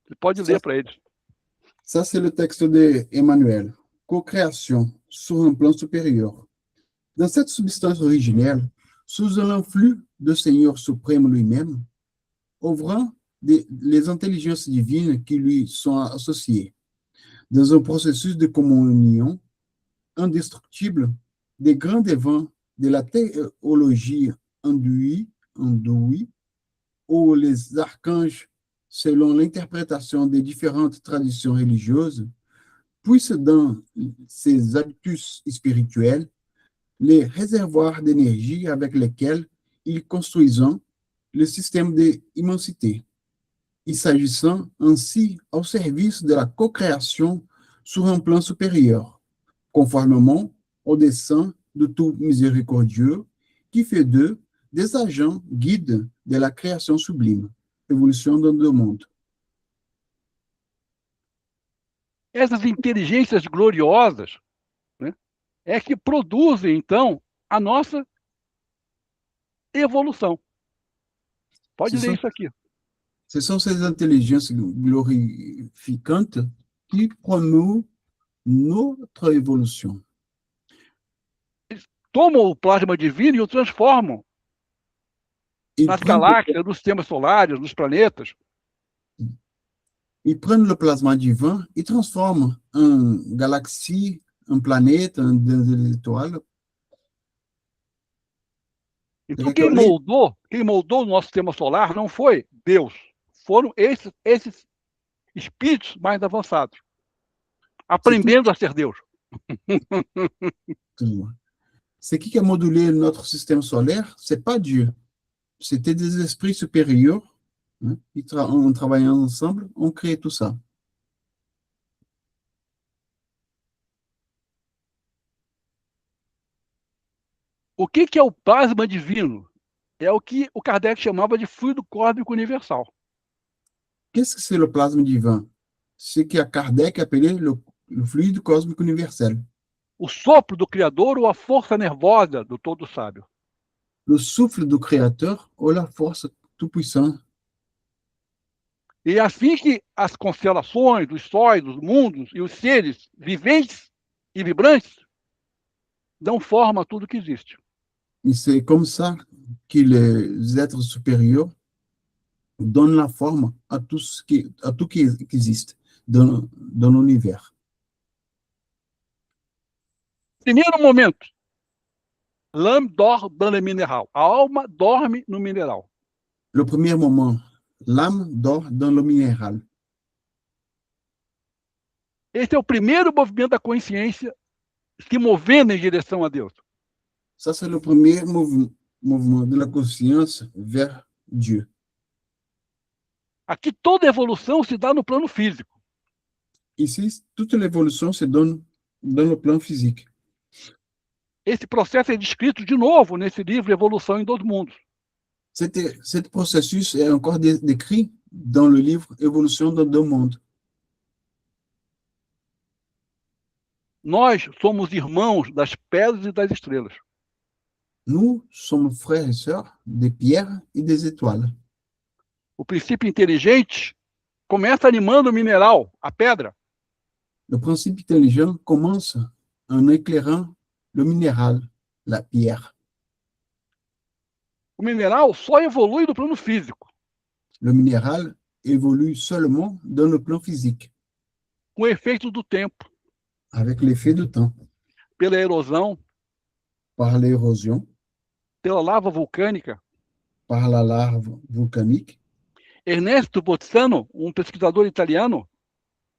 Você pode ler para eles. Ça, c'est le texte d'Emmanuel. Co-création sur un plan supérieur. Dans cette substance originelle, sous l'influx du Seigneur suprême lui-même, ouvrant les intelligences divines qui lui sont associées, dans un processus de communion indestructible des grands devants de la théologie enduit, où les archanges, selon l'interprétation des différentes traditions religieuses, puissent dans ces habitus spirituels les réservoirs d'énergie avec lesquels ils construisent le système d'immensité, et s'agissant ainsi au service de la co-création sur un plan supérieur, conformément au dessein de tout miséricordieux qui fait d'eux des agents guides de la création sublime, évolution dans le monde. Essas inteligências gloriosas, né, é que produzem, então, a nossa evolução. Pode ler isso aqui. Ce sont ces intelligences glorificantes qui promouvent notre évolution. Eles tomam o plasma divino e o transformam nas galáxias, nos sistemas solares, nos planetas. Ils prennent le plasma divin et transforment en galaxie, en planète, en des étoiles. Então, quem moldou o nosso sistema solar não foi Deus. Foram esses espíritos mais avançados, aprendendo a ser Deus. C'est qui a modulé notre système solaire? C'est pas Dieu. C'était des esprits supérieurs. En travaillant ensemble, on crée tout ça. O que é o plasma divino? É o que o Kardec chamava de fluido cósmico universal. Qu'est-ce que c'est le plasma divin? C'est que Kardec appelait le fluide cosmique universel. O sopro do Criador ou a força nervosa do Todo Sábio. Le souffle du Créateur ou la force tout-puissante. E assim que as constelações, os sóis, os mundos e os seres viventes e vibrantes dão forma a tudo que existe. Et c'est comme ça que les êtres supérieurs donnent la forme à tout qui existe dans l'univers. Primeiro momento, l'âme dort dans le minéral. A alma dorme no mineral. Le premier moment, l'âme dort dans le minéral. Esse é o primeiro movimento da consciência se movendo em direção a Deus. Ça, c'est le premier mouvement de la conscience vers Dieu. Aqui toda evolução se dá no plano físico. Ici, toute l'évolution se donne dans le plan physique. Esse processo é descrito de novo nesse livro Evolução em Dois Mundos. Cet processus est encore décrit dans le livre Évolution dans deux mondes. Nós somos irmãos das pedras e das estrelas. Nous sommes frères et sœurs des pierres et des étoiles. O princípio inteligente começa animando o mineral, a pedra. Le principe intelligent commence en éclairant le minéral, la pierre. O mineral só evolui no plano físico, Le minéral évolue seulement dans le plan physique, com o efeito do tempo, avec l'effet du temps, pela erosão, par l'érosion, pela lava vulcânica. par la lave volcanique. Ernesto Bolzano, um pesquisador italiano,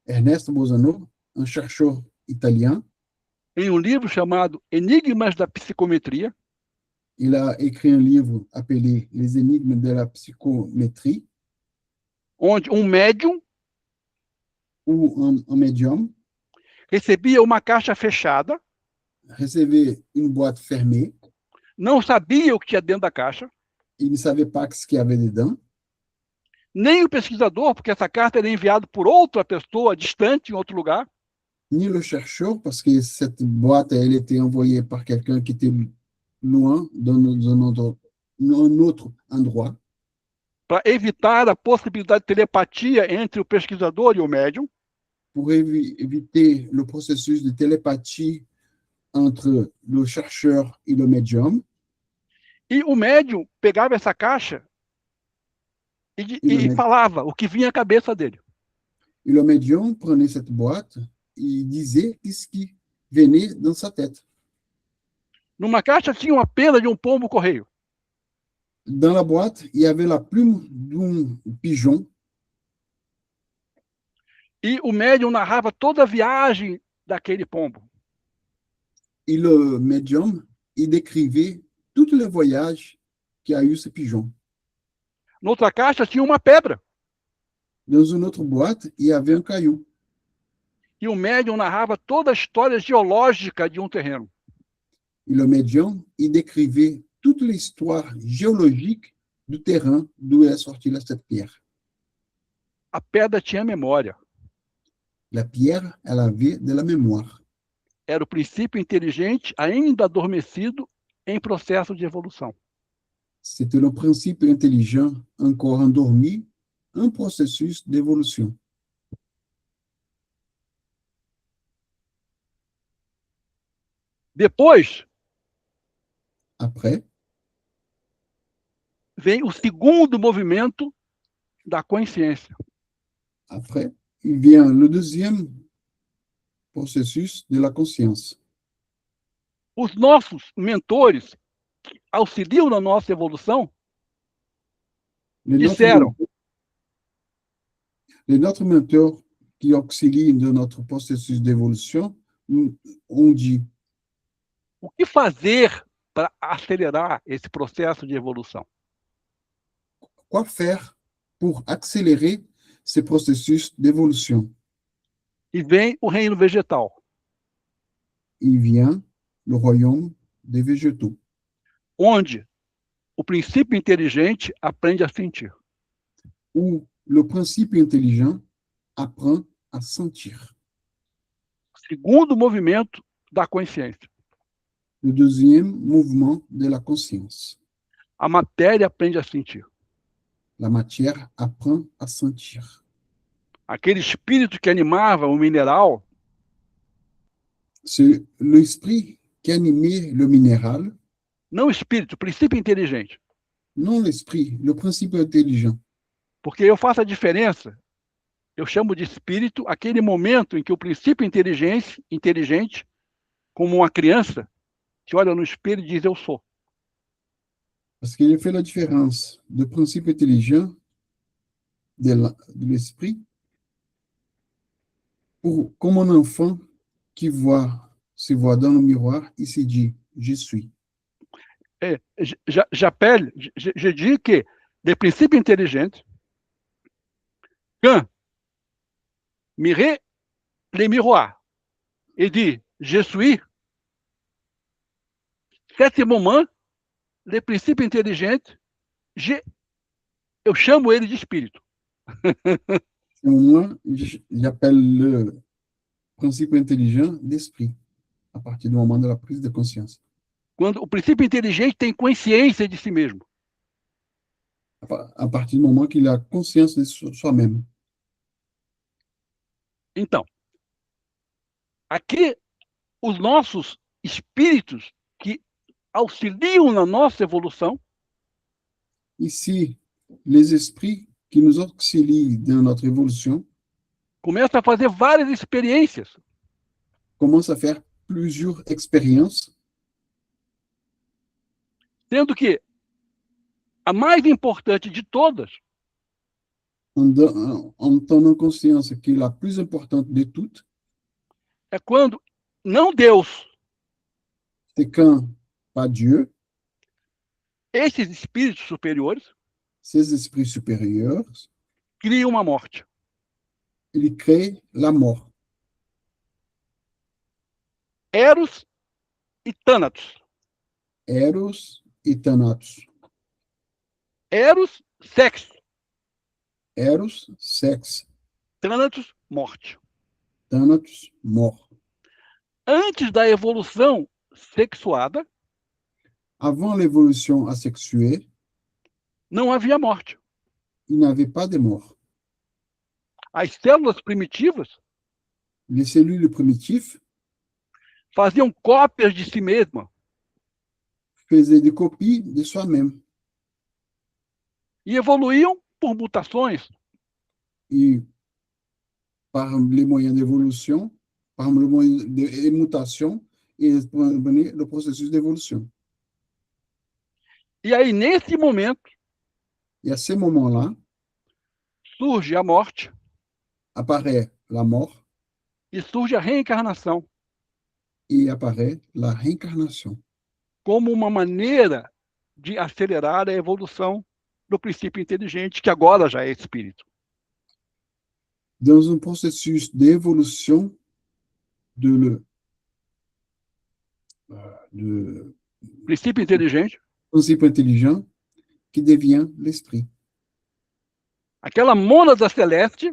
Ernesto Bolzano, un chercheur italien, em um livro chamado Enigmas da Psicometria, il a écrit un livre appelé Les énigmes de la psychométrie, onde um médium où un médium recebia uma caixa fechada, recevait une boîte fermée, não sabia o que tinha dentro da caixa, il ne savait pas ce qu'il y avait dedans, nem o pesquisador, porque essa carta era enviada por outra pessoa distante, em outro lugar, ni le chercheur, parce que cette boîte, elle était envoyée par quelqu'un qui était loin, dans un autre endroit, para evitar a possibilidade de telepatia entre o pesquisador e o médium, pour éviter le processus de télépathie entre le chercheur et le médium. e o médium pegava essa caixa e falava o que vinha à cabeça dele. Et le médium prenait cette boîte et disait ce qui venait dans sa tête. Numa caixa tinha uma pena de um pombo-correio. Dans la boîte, il y avait la plume d'un pigeon. E o médium narrava toda a viagem daquele pombo. Et le médium, il décrivait tous les voyages qu'a eu ce pigeon. Noutra caixa tinha uma pedra. Dans une autre boîte, il y avait un caillou. E o médium narrava toda a história geológica de um terreno. Et le médium, il décrivait toute l'histoire géologique du terrain d'où est sortie cette pierre. A pedra tinha memória. La pierre, elle avait de la mémoire. Era o princípio inteligente ainda adormecido em processo de evolução. C'était le principe intelligent encore endormi, un processus d'évolution. Depois, Après, vem o segundo movimento da consciência. après, il vient le deuxième processus de la conscience. Os nossos mentores, que auxiliam na nossa evolução, disseram: les notre mentors qui auxilient de notre processus d'évolution ont dit: o que fazer para acelerar esse processo de evolução? quoi faire pour accélérer ce processus d'évolution? E vem o reino vegetal. Il vient le royaume des végétaux, onde o princípio inteligente aprende a sentir. où le principe intelligent apprend à sentir. Segundo movimento da consciência. Le deuxième mouvement de la conscience. A matéria aprende a sentir. La matière apprend à sentir. Aquele espírito que animava o mineral, C'est l'esprit qui animait le minéral, não o espírito, o princípio inteligente. non l'esprit, le principe intelligent. Porque eu faço a diferença. Eu chamo de espírito aquele momento em que o princípio inteligente, como uma criança, que olha no espelho e diz: eu sou. Parce qu'il fait la différence du principe intelligent de l'esprit comme un enfant qui se voit dans le miroir et se dit, je suis. J'appelle, je dis que le princípio inteligente, quand mire le miroir et dit, je suis, Cet moment, le princípio inteligente, eu chamo ele de espírito. Et moi, j'appelle le principe intelligent d'esprit, à partir du moment de la prise de conscience. Quando o princípio inteligente tem consciência de si mesmo. À partir du moment qu'il a conscience de soi-même. Então, aqui, os nossos espíritos que auxiliam na nossa evolução, Ici, les esprits qui nous auxilient dans notre évolution começam a fazer várias experiências, commencent à faire plusieurs expériences, sendo que a mais importante de todas en tenant conscience que la plus importante de toutes, é quando não Deus, c'est quand, pas Dieu, esses espíritos superiores, ces esprits supérieurs, criam uma morte. ils créent la mort. Eros e Thanatos. Eros et Thanatos. Eros, sexo. Eros, sexe. Thanatos, morte. Thanatos, mort. Antes da evolução sexuada, Avant l'évolution asexuée, não havia morte. il n'y avait pas de mort. As células primitivas Les cellules primitives faziam cópias de si mesmas faisaient des copies de soi-même e evoluíam por mutações. et par les moyens d'évolution, par le moyen de mutation et le processus d'évolution. E aí, nesse momento, Et à ce moment-là, surge a morte apparaît la mort e surge a reencarnação et apparaît la réincarnation como uma maneira de acelerar a evolução do princípio inteligente, que agora já é espírito. dans un processus d'évolution de Princípio inteligente, principe intelligent qui devient l'esprit. aquela mônada celeste,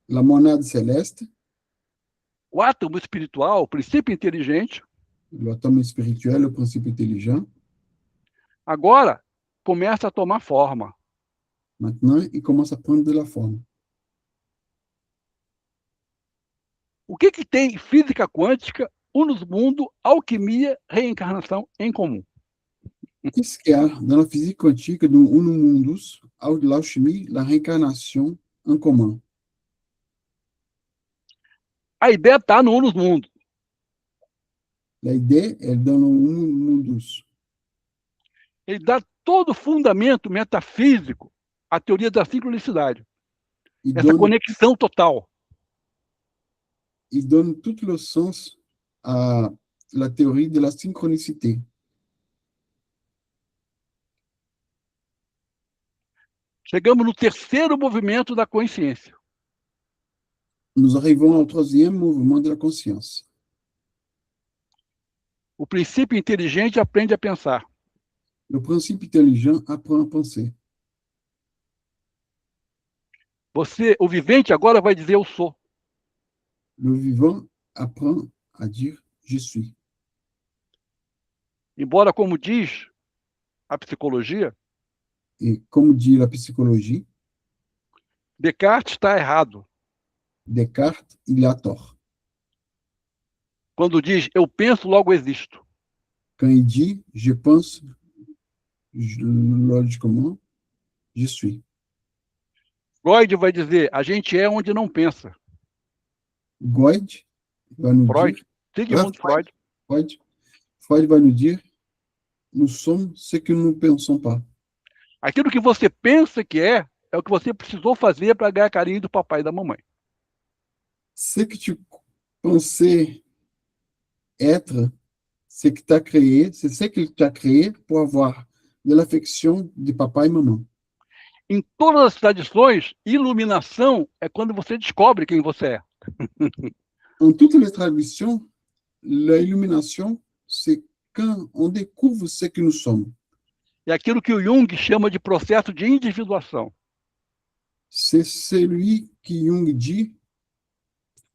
La monade céleste, o átomo espiritual, o princípio inteligente, l'atome spirituel, le principe intelligent, agora começa a tomar forma. maintenant, il commence à prendre de la forme. O que tem física quântica, unus mundo, alquimia, reencarnação em comum? Qu'est-ce qu'il y a dans la physique quantique, dans Unum Mundus, l'alchimie, la réincarnation en commun? A ideia está no unus mundo. La idée est dans le Unum Mundus. Ele dá todo o fundamento metafísico à teoria da sincronicidade. Essa conexão total. Il donne tout le sens à la théorie de la synchronicité. Chegamos no terceiro movimento da consciência. Nous arrivons au troisième mouvement de la conscience. O princípio inteligente aprende a pensar. Le principe intelligent apprend à penser. Você, o vivente, agora vai dizer eu sou. Le vivant apprend à dire je suis. Embora, como diz a psicologia, Et comme dit la psychologie, Descartes está errado Descartes, il a tort. quando diz eu penso, logo existo. Quand il dit je pense, logiquement, je suis. Freud vai dizer a gente é onde não pensa. Freud va nous Freud, dire, Sigmund Freud. Freud va nous dire, nous sommes ce que nous ne pensons pas. Aquilo que você pensa que é o que você precisou fazer para ganhar carinho do papai e da mamãe. Ce que tu pensais être, c'est que tu as créé, c'est ce que tu as créé pour avoir de l'affection de papa e maman. Em todas as tradições, iluminação é quando você descobre quem você é. En toutes les traditions, l'illumination, c'est quand on découvre ce que nous sommes. É aquilo que o Jung chama de processo de individuação. C'est celui que Jung dit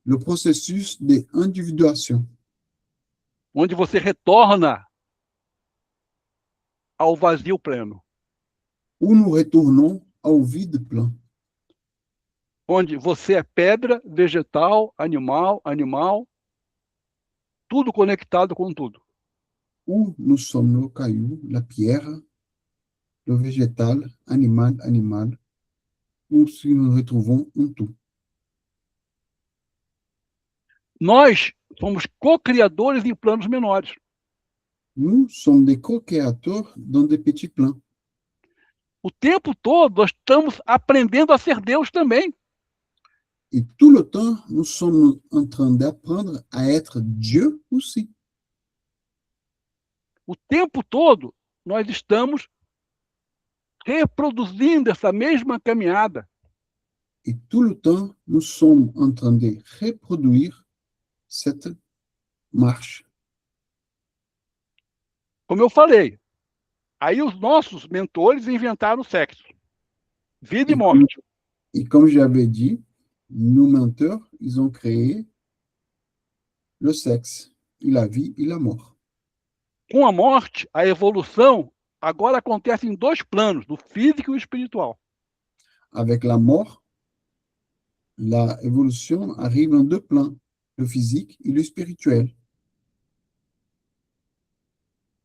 le processus d'individuation, Onde você retorna ao vazio pleno. où nous retournons au vide plein, Onde você é pedra, vegetal, animal, tudo conectado com tudo. où nous sommes le caillou, la pierre, le végétal, animal, où si nous retrouvons en tout. Nós somos co-criadores em planos menores. Nous sommes des co-créateurs dans des petits plans. O tempo todo nós estamos aprendendo a ser Deus também. Et tout le temps, nous sommes en train d'apprendre à être Dieu aussi. O tempo todo nós estamos reproduzindo essa mesma caminhada. Et tout le temps, nous sommes en train de reproduire cette marche. Como eu falei, aí os nossos mentores inventaram o sexo. Vida e morte. Et comme j'avais dit, nos menteurs, ils ont créé le sexe, et la vie et la mort. Com a morte, a evolução agora acontece em dois planos, do físico e o espiritual. Avec la mort, la évolution arrive en deux plans, le physique et le spirituel.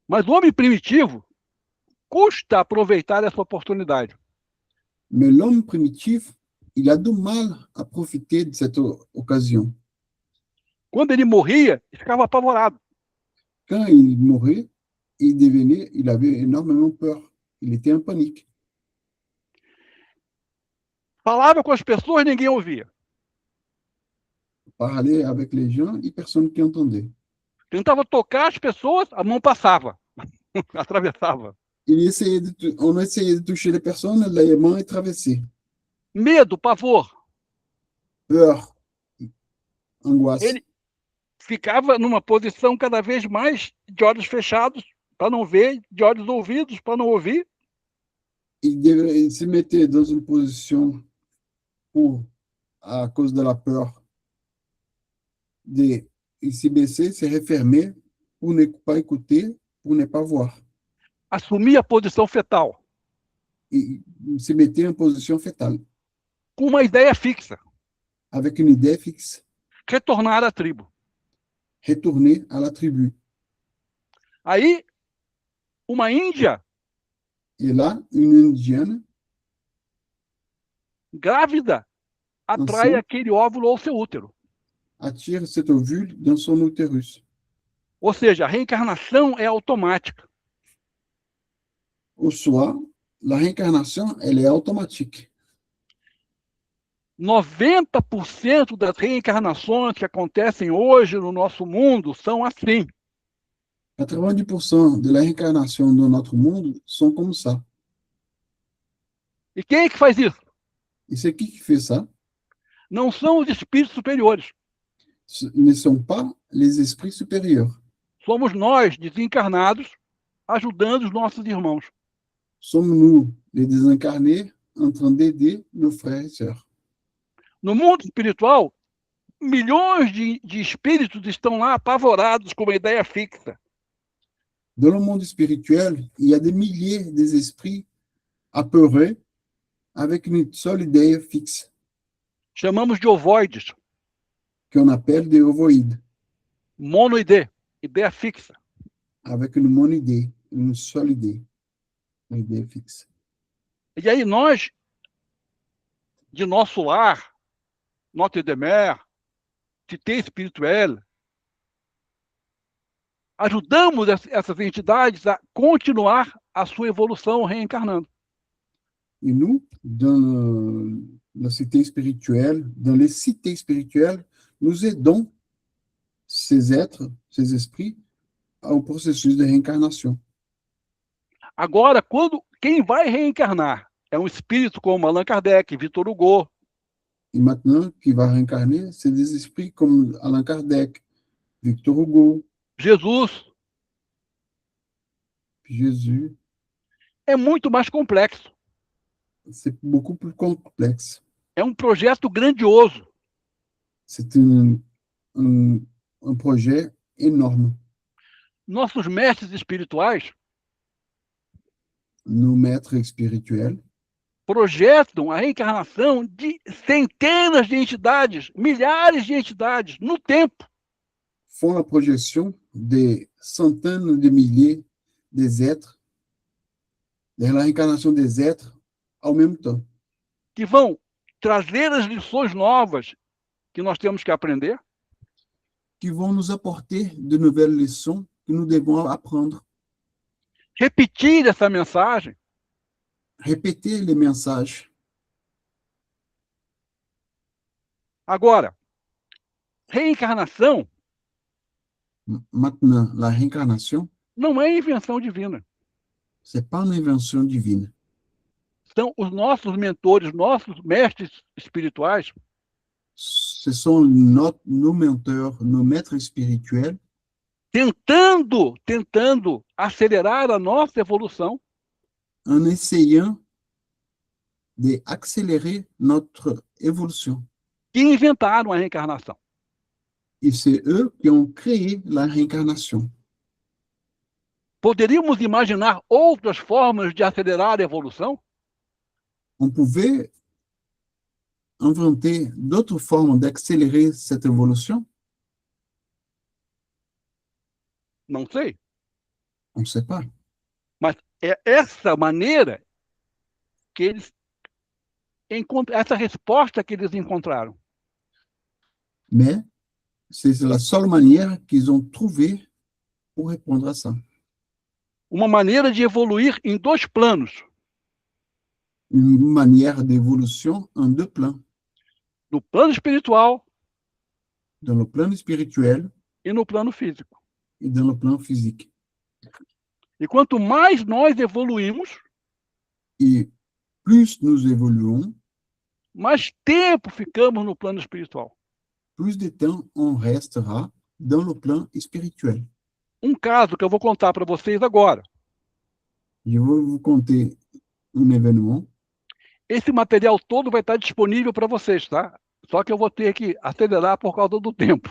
Mas o homem primitivo custa aproveitar essa oportunidade. Mais l'homme primitif, il a du mal à profiter de cette occasion. Quando ele morria, ele ficava apavorado. Quand il mourait, il avait énormément peur. Il était en panique. Falava com as pessoas, ninguém ouvia. Parlait avec les gens et personne qui entendait. Tentava tocar as pessoas, a mão passava, atravessava. On essayait de toucher les personnes, la main est traversée. Medo, pavor. Peur, angoisse. Ele ficava numa posição cada vez mais de olhos fechados para não ver, de olhos ouvidos para não ouvir. Il se mettait dans une position à cause de la peur, il se baissait, se refermait pour ne pas écouter, pour ne pas voir. Assumia a posição fetal, Il se mettait en position fétale, com uma ideia fixa, avec une idée fixe, retornar à tribo. retourner à la tribu. Aí, uma índia Et là, une indienne, grávida atrai Sim. aquele óvulo ao seu útero. attire cet ovule dans son utérus. Ou seja, a reencarnação é automática. Au soir, la réincarnation, elle est automatique. 90% das reencarnações que acontecem hoje no nosso mundo são assim. 90% de la réincarnation dans notre monde sont comme ça. E quem é que faz isso? Et c'est qui fait ça? Não são os espíritos superiores. Ce ne sont pas les esprits supérieurs. Somos nós, desencarnados, ajudando os nossos irmãos. Sommes-nous, les désincarnés, en train d'aider nos frères et sœurs. No mundo espiritual, milhões de espíritos estão lá apavorados com uma ideia fixa. Dans le monde spirituel, il y a des milliers d'esprits apeurés avec une seule idée fixe, Chamamos de ovoides, qu'on appelle des ovoïdes, monoide, ideia fixa. avec une monidée, une seule idée, une idée fixe. E aí nós, de nosso lar, Notre-Dame, Cité Espirituelle, ajudamos essas entidades a continuar a sua evolução reencarnando. Et nous, dans la cité spirituelle, dans les cités spirituelles, nous aidons ces êtres, ces esprits, au processus de réincarnation. Agora, quem vai reencarnar é um espírito como Allan Kardec, Victor Hugo, Et maintenant, qui va réincarner, c'est des esprits comme Allan Kardec, Victor Hugo, Jesus, Jésus, é muito mais complexo. c'est beaucoup plus complexe. É um projeto grandioso. C'est un projet énorme. Nossos mestres espirituais Nos maîtres spirituels projetam a reencarnação de centenas de entidades, milhares de entidades, no tempo. font la projection des centaines de milliers des êtres, de la réincarnation des êtres en même temps, Que vão trazer as lições novas que nós temos que aprender, qui vont nous apporter de nouvelles leçons que nous devons apprendre, repetir essa mensagem, répéter les messages. Agora, reencarnação Maintenant, la réincarnation, não é invenção divina. ce n'est pas une invention divine. São os nossos mentores, nossos mestres espirituais, Ce sont nos mentors, nos maîtres spirituels tentando acelerar a nossa evolução, en essayant d'accélérer notre évolution. que inventaram a reencarnação. Et c'est eux qui ont créé la réincarnation. Poderíamos imaginar outras formas de acelerar a evolução? On pouvait inventer d'autres formes d'accélérer cette évolution? Não sei. On ne sait pas. Mas é essa maneira que eles encontram, essa resposta que eles encontraram. Mais c'est la seule manière qu'ils ont trouvée pour répondre à ça. Uma maneira de evoluir em dois planos, Une manière d'évolution en deux plans, no plano espiritual dans le plan spirituel e no plano físico. et dans le plan physique. E quanto mais nós evoluímos, Et plus nous évoluons, mais tempo ficamos no plano espiritual. plus de temps on restera dans le plan spirituel. Um caso que eu vou contar para vocês agora. Je vais vous conter un événement. Esse material todo vai estar disponível para vocês, tá? Só que eu vou ter que acelerar por causa do tempo.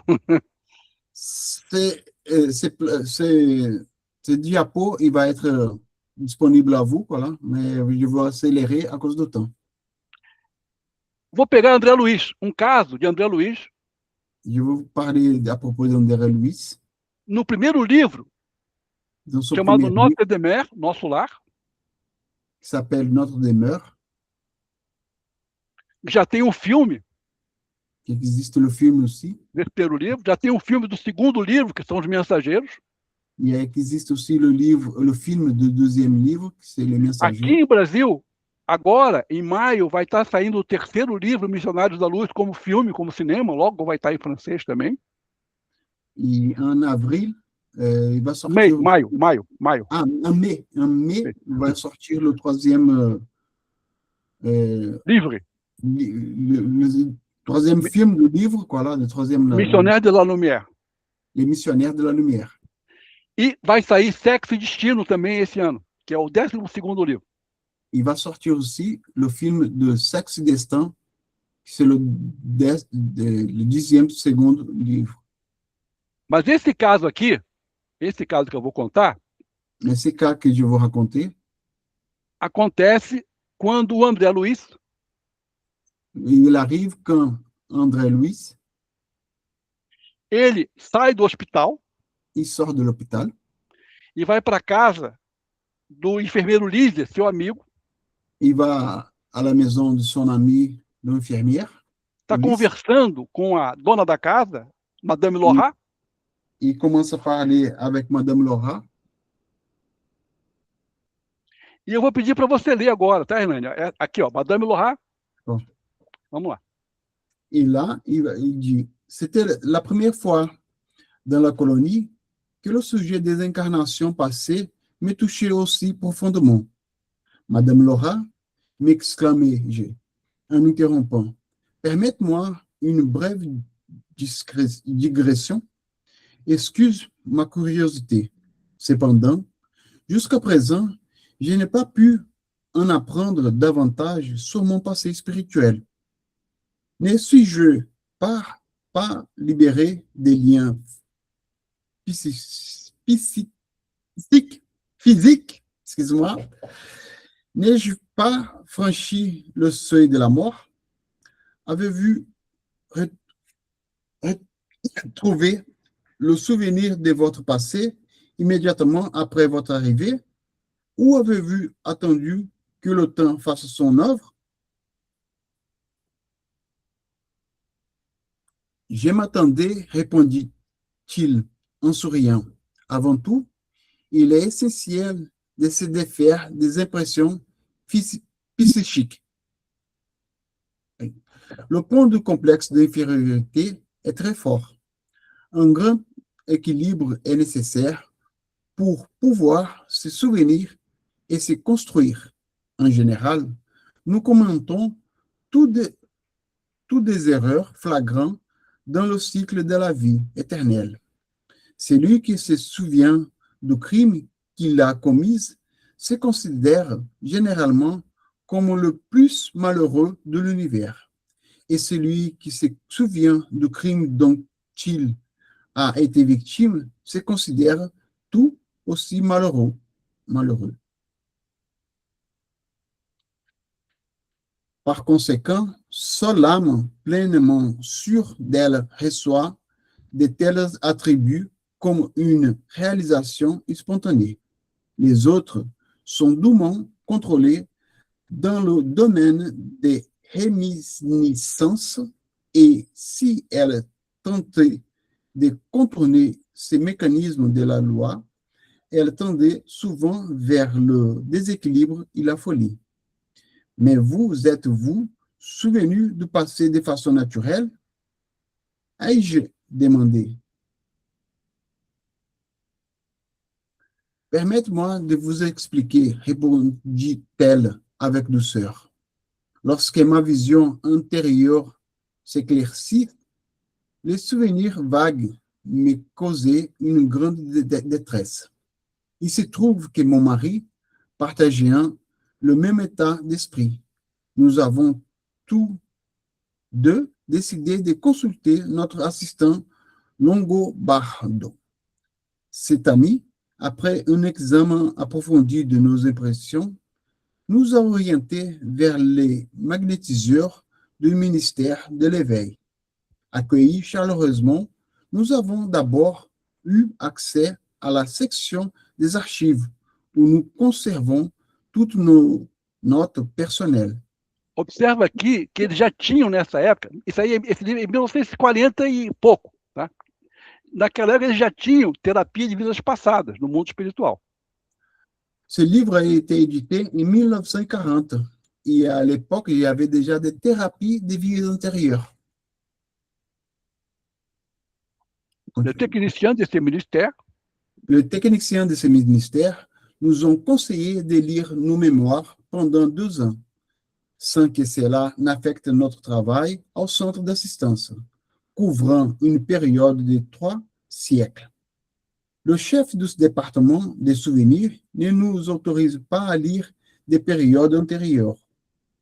Ce diapo, il va être disponible à vous, voilà, mais je vais accélérer à cause du temps. Vou pegar André Luiz, um caso de André Luiz, Je vais vous parler à propos d'André Luiz, no primeiro livro, dans son chamado premier livre, Notre Demer, Nosso Lar, qui s'appelle Notre demeure, que já tem um filme qui existe le film aussi. desse primeiro livro, já tem um filme do segundo livro, que são Os Mensageiros. Il existe aussi le film du deuxième livre, c'est Les Messagers. Aqui em Brasil, agora, em maio, vai estar saindo o terceiro livro, Missionários da Luz, como filme, como cinema, logo vai estar em francês também. Et en avril, il va sortir... Maio. Ah, en mai, il va sortir le troisième... Livre. Le troisième film du livre, quoi, là, le troisième... Missionnaire de la Lumière. Les Missionnaires de la Lumière. E vai sair Sexo e Destino também esse ano, que é o 12º livro. Il va sortir aussi le film de Sexe et Destin, c'est le 10e second livre. Mas esse caso aqui, esse caso que eu vou contar, Esse cas que je vais raconter, acontece quando o André Luiz il arrive quand André Luiz, ele sai do hospital il sort de l'hôpital, e vai para casa do enfermeiro Líder, seu amigo, il va à la maison de son ami, l'infirmière, está Luiz, conversando com a dona da casa, Madame Laura, il commence à parler avec Madame Laura, e eu vou pedir para você ler agora, tá, Hernani? Aqui, ó, Madame Laura. Bom. Vamos lá. et là, il dit, c'était la première fois dans la colonie que le sujet des incarnations passées me touchait aussi profondément. Madame Laura, m'exclamai-je en interrompant, permettez-moi une brève digression. Excuse ma curiosité. Cependant, Jusqu'à présent, je n'ai pas pu en apprendre davantage sur mon passé spirituel. Ne suis-je pas libéré des liens physiques, excuse-moi, n'ai-je pas franchi le seuil de la mort? Avez-vous retrouvé le souvenir de votre passé immédiatement après votre arrivée? Ou avez-vous attendu que le temps fasse son œuvre? Je m'attendais, répondit-il en souriant. Avant tout, il est essentiel de se défaire des impressions psychiques. Le point du complexe d'infériorité est très fort. Un grand équilibre est nécessaire pour pouvoir se souvenir et se construire. En général, nous commentons toutes des erreurs flagrantes dans le cycle de la vie éternelle. Celui qui se souvient du crime qu'il a commis se considère généralement comme le plus malheureux de l'univers. Et celui qui se souvient du crime dont il a été victime se considère tout aussi malheureux. Par conséquent, seule l'âme pleinement sûre d'elle reçoit de tels attributs comme une réalisation spontanée. Les autres sont dûment contrôlés dans le domaine des réminiscences et si elle tentait de contourner ces mécanismes de la loi, elle tendait souvent vers le déséquilibre et la folie. Mais vous êtes-vous souvenu du passé de façon naturelle? Ai-je demandé. Permettez-moi de vous expliquer, répondit-elle avec douceur. Lorsque ma vision intérieure s'éclaircit, les souvenirs vagues me causaient une grande détresse. Il se trouve que mon mari partageait le même état d'esprit. Nous avons tous deux décidé de consulter notre assistant Longobardo. Cet ami, après un examen approfondi de nos impressions, nous a orientés vers les magnétiseurs du ministère de l'éveil. Accueillis chaleureusement, nous avons d'abord eu accès à la section des archives où nous conservons toutes nos notes personnelles. Observa aqui que eles já tinham nessa época, esse livro é em 1940 e pouco, tá? Naquela época eles já tinham terapia de vidas passadas no mundo espiritual. Ce livre a été édité en 1940 et à l'époque, il y avait déjà des thérapies de vies antérieures. Le technicien de ce ministère Les techniciens de ce ministère nous ont conseillé de lire nos mémoires pendant 2 ans, sans que cela n'affecte notre travail au centre d'assistance, couvrant une période de 3 siècles. Le chef du département des souvenirs ne nous autorise pas à lire des périodes antérieures,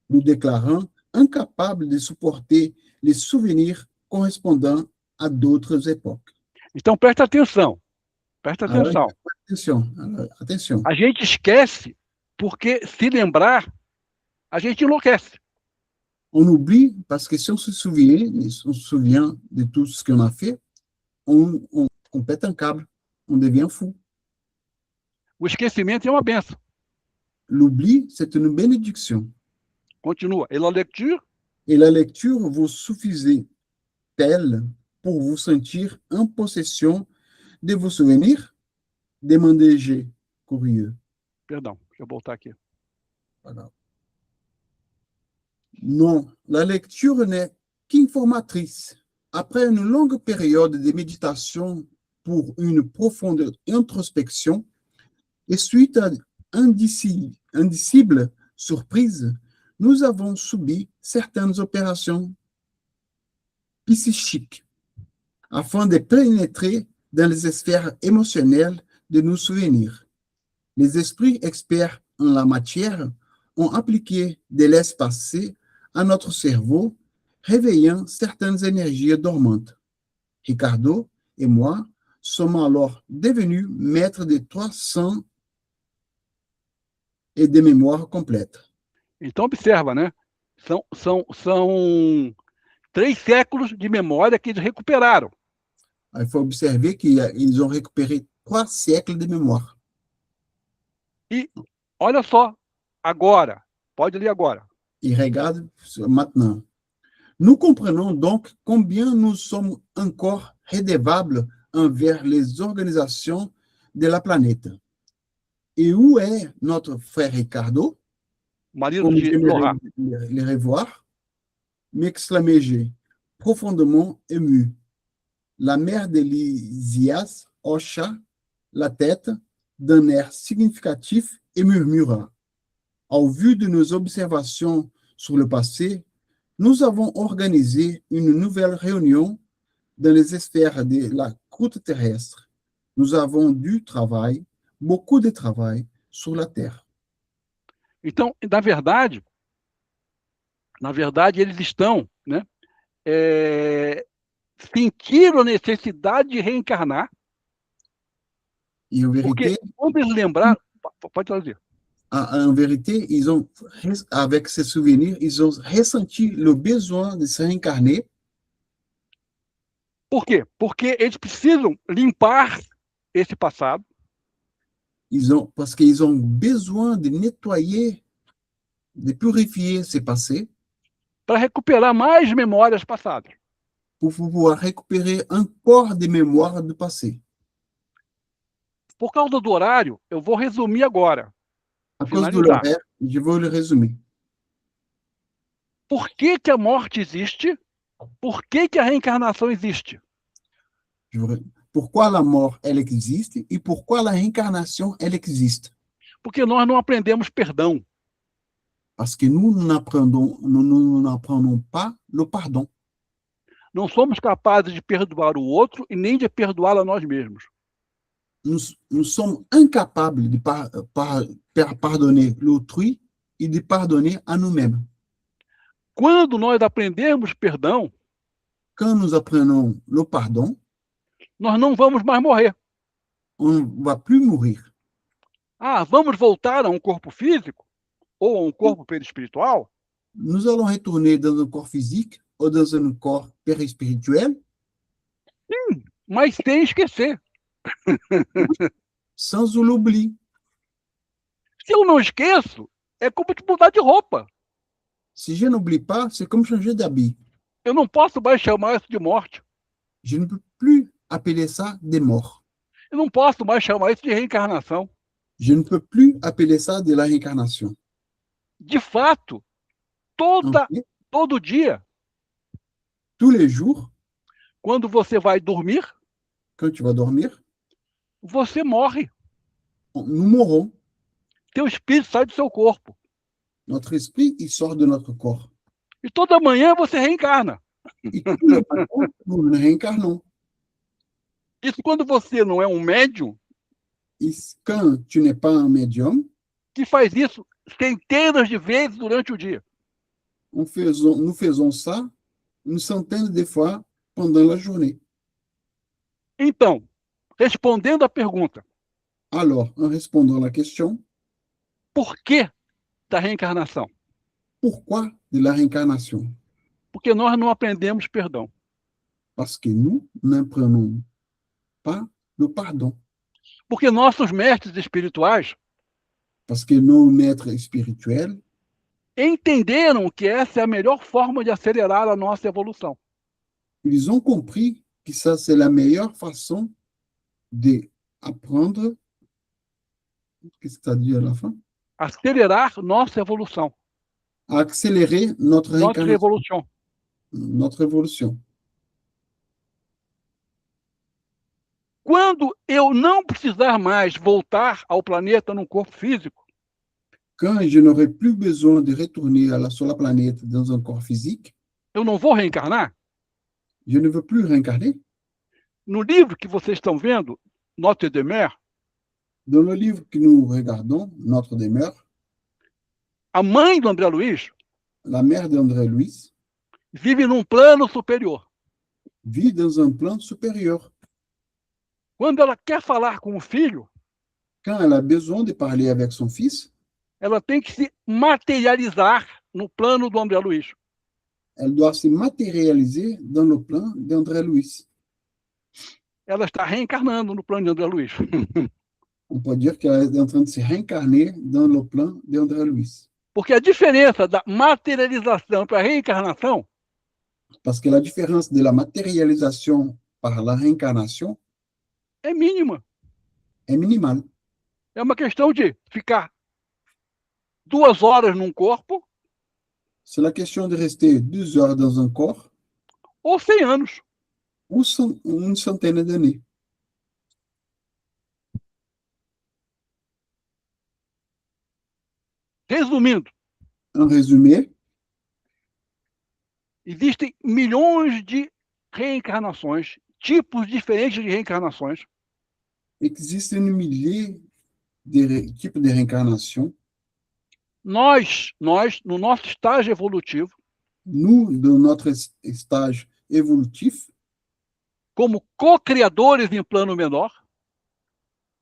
nous déclarant incapables de supporter les souvenirs correspondant à d'autres époques. Então, presta atenção. Presta atenção. Atenção. A gente esquece porque, se lembrar, a gente enlouquece. On oublie parce que si on se souvient de tout ce qu'on a fait, on pète un câble, on devient fou. O esquecimento é uma benção. L'oubli, c'est une bénédiction. Continua. Et la lecture? Et la lecture vous suffisait-elle pour vous sentir en possession de vos souvenirs? Demandai-je, curieux. Perdão, deixa eu voltar aqui. Voilà. Non, la lecture n'est qu'informatrice. Après une longue période de méditation pour une profonde introspection, et suite à indicible surprise, nous avons subi certaines opérations psychiques afin de pénétrer dans les sphères émotionnelles de nos souvenirs. Les esprits experts en la matière ont appliqué des laisses passer à notre cerveau, réveillant certaines énergies dormantes. Ricardo et moi sommes alors devenus maîtres des 300 et des mémoires complètes. Então, observa, né? São 3 séculos de memória que eles recuperaram. Il faut observer qu'ils ont récupéré 3 siècles de mémoire. E olha só, agora, pode ler agora. Et regarde maintenant. Nous comprenons donc combien nous sommes encore redevables envers les organisations de la planète. Et où est notre frère Ricardo? Marido Comme de j'aimerais Lohan. les revoir, m'exclamai-je, profondément ému. La mère de Lysias hocha la tête d'un air significatif et murmura. Au vu de nos observations sur le passé, nous avons organisé une nouvelle réunion dans les sphères de la croûte terrestre. Nous avons du travail, beaucoup de travail sur la Terre. Então, na verdade, eles estão, né? Sentiram a necessidade de reencarnar, Et en porque vérité, quando eles lembraram, pode trazer. en vérité, ils ont, avec ces souvenirs, ils ont ressenti le besoin de se réincarner. Por quê? Porque eles precisam limpar esse passado, Parce qu'ils ont besoin de nettoyer, de purifier ces passés para recuperar mais memórias passadas. pour pouvoir récupérer encore des mémoires du passé. Por causa do horário, eu vou resumir agora. À cause de Finalizar. l'horaire, je vais le résumer. Por que que a morte existe? Por que que a reencarnação existe? Pourquoi la mort, elle existe et pourquoi la réincarnation, elle existe? Porque nós não aprendemos perdão. Parce que nous n'apprenons pas le pardon. Não somos capazes de perdoar o outro e nem de perdoá-lo a nós mesmos. Nous sommes incapables de pardonner l'autrui et de pardonner à nous-mêmes. Quando nós aprendermos perdão, Quand nous apprenons le pardon, nós não vamos mais morrer. on ne va plus mourir. Ah, vamos voltar a um corpo físico? Ou a um corpo perispiritual? Nous allons retourner dans un corps physique ou dans un corps périspirituel Mas sem esquecer. sans l'oubli. Se eu não esqueço, é como de mudar de roupa. Si je n'oublie pas, c'est comme changer d'habit. Eu não posso mais chamar isso de morte. Je ne peux plus appeler ça des morts. Eu não posso mais chamar isso de reencarnação. Je ne peux plus appeler ça de la réincarnation. De fato, Ok? todo dia, Tous les jours, quando você vai dormir, quand tu vas dormir, você morre. nous mourrons. Teu espírito sai do seu corpo. Notre esprit, il sort de notre corps. E toda manhã você reencarna. Et tous les matins, nous nous réincarnons. Isso quando você não é um médium Et quand tu n'es pas un médium, que faz isso centenas de vezes durante o dia. nous faisons ça une centaine de fois pendant la journée. Então, respondendo à pergunta, Alors, en répondant à la question, por que da reencarnação? pourquoi de la réincarnation? Porque nós não aprendemos perdão. Parce que nous n'apprenons pas le pardon. Porque nossos mestres espirituais Parce que nos maîtres spirituels entenderam que essa é a melhor forma de acelerar a nossa evolução. ils ont compris que ça, c'est la meilleure façon d'apprendre. Qu'est-ce que tu as dit à la fin? Acelerar nossa evolução. À accélérer notre Nossa réincarnation, evolução. notre évolution. Quando eu não precisar mais voltar ao planeta num corpo físico, Quand je n'aurai plus besoin de retourner sur la planète dans un corps physique, eu não vou reencarnar? je ne veux plus réincarner. No livro que vocês estão vendo, Notre Dame, Dans le livre que nous regardons, Notre demeure, a mãe do André Luiz la mère d'André Luiz vive num plano superior. vit dans un plan supérieur. Quando ela quer falar com o filho, Quand elle a besoin de parler avec son fils, ela tem que se materializar no plano do André Luiz. elle doit se matérialiser dans le plan d'André Luiz. Ela está reencarnando no plano de André Luiz. On peut dire qu'elle est en train de se réincarner dans le plan d'André Luiz. Porque a diferença da materialização para a reencarnação Parce que la différence de la matérialisation par la réincarnation é mínima. est minimale. É uma questão de ficar 2 horas num corpo C'est la question de rester 2 heures dans un corps ou 100 anos. ou une centaine d'années. Resumindo, En résumé, existem milhões de reencarnações, tipos diferentes de reencarnações, existe un millier de types de réincarnation. Nós, no nosso estágio evolutivo, Nous, dans notre stage évolutif, como co-criadores em plano menor,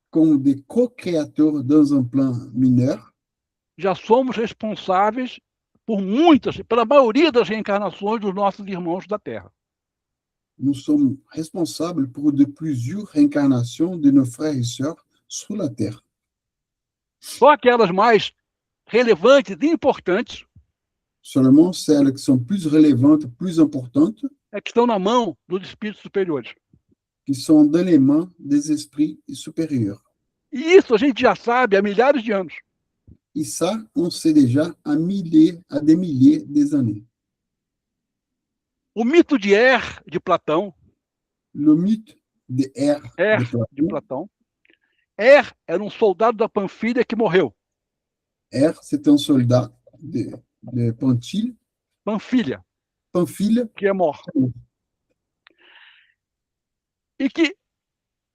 comme des co-créateurs dans un plan mineur, já somos responsáveis por muitas, pela maioria das reencarnações dos nossos irmãos da Terra. nous sommes responsables pour de plusieurs réincarnations de nos frères et sœurs sur la Terre. Só aquelas mais relevantes e importantes Seulement celles qui sont plus relevantes, plus importantes, é que estão na mão dos espíritos superiores. qui sont dans les mains des esprits supérieurs. E isso a gente já sabe há milhares de anos. Et ça, on sait déjà à des milliers d'années. O mito de de Platão, Le mythe de de Platão, era um soldado da Panfilha que morreu. C'est un soldat de Panfilha, Pamphile, que é morto. E que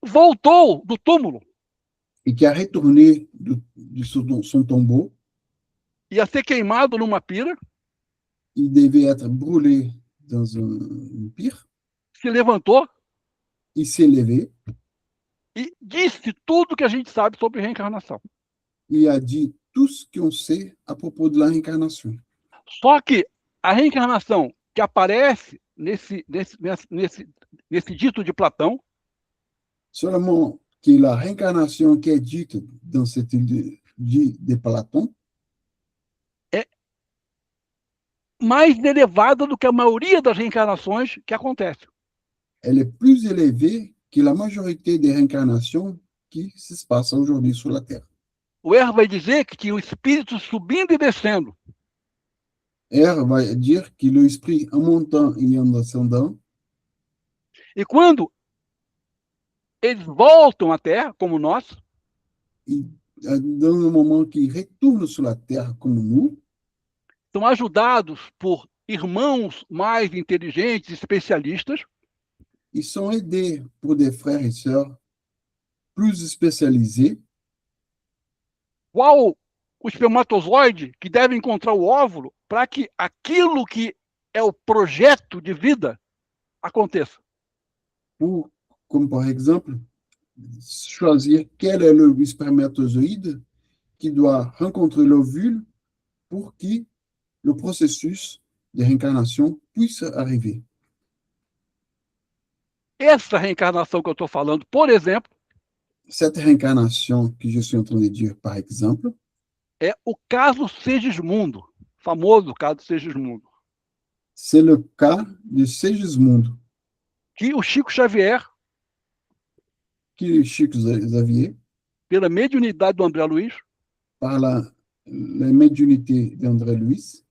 voltou do túmulo. et qui a retourné de son tombeau. Ia ser queimado numa pira. Il devait être brûlé dans une pire. Se levantou. Il s'est levé. E disse tudo que a gente sabe sobre reencarnação. Il a dit tout ce qu'on sait à propos de la réincarnation. Só que a reencarnação que aparece nesse dito de Platão, seulement que la réincarnation qui est dite dans cette idée de Platon é mais elevada do que a maioria das reencarnações que acontecem. Elle est plus élevée que la majorité des réincarnations qui se passent aujourd'hui sur la Terre. O vai dizer que tinha o espírito subindo e descendo. Va dire que l'esprit en montant et en descendant. E quando eles voltam à Terra, como nós, dans le moment qu'ils retournent sur la Terre comme nous, são ajudados por irmãos mais inteligentes, especialistas, ils sont aidés pour des frères et sœurs plus spécialisés, qual o espermatozoide que deve encontrar o óvulo para que aquilo que é o projeto de vida aconteça. Comme par exemple, choisir quel est le spermatozoïde qui doit rencontrer l'ovule pour que le processus de réincarnation puisse arriver. Essa reencarnação que eu estou falando, por exemplo, cette réincarnation que je suis en train de dire, par exemple, é o caso Segismundo, famoso caso Segismundo. C'est le cas de Segismundo, que o Chico Xavier, que Chico Xavier, pela mediunidade do André Luiz, par la médiumnité d'André Luiz,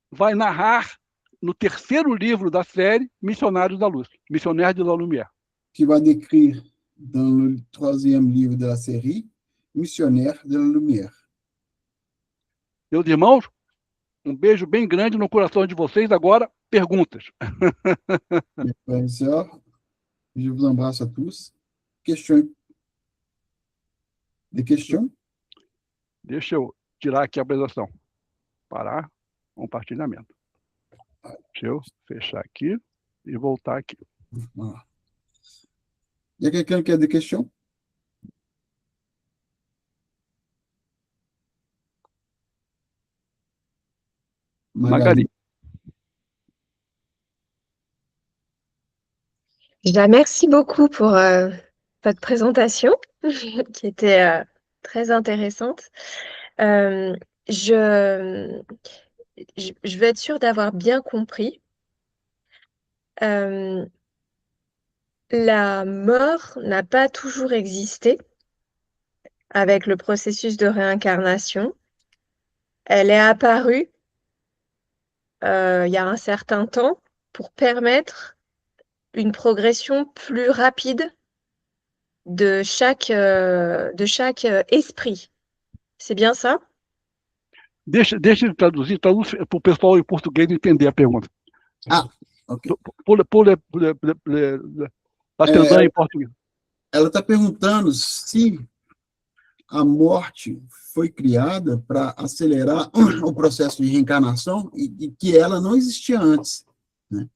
vai narrar no 3º livro da série Missionários da Luz, Missionnaires de la Lumière. Qui va décrire dans le 3e livre de la série Missionnaires de la Lumière. Meus irmãos, um beijo bem grande no coração de vocês. Agora, perguntas. Mes frères et sœurs, je vous embrasse à tous. Questions? Des questions? Deixa eu tirar aqui a apresentação. Parar. Compartilhamento. Deixa eu fechar aqui e voltar aqui. Voilà. Il y a quelqu'un qui a des questions? Magali. Déjà, merci beaucoup pour votre présentation qui était très intéressante. Je veux être sûre d'avoir bien compris. La mort n'a pas toujours existé avec le processus de réincarnation. Elle est apparue il y a un certain temps pour permettre une progression plus rapide de chaque esprit. C'est bien ça? Deixa ele traduz para o pessoal em português entender a pergunta. Ok. Atendendo em português. Ela está perguntando se a morte foi criada para acelerar o processo de reencarnação e que ela não existia antes. Né?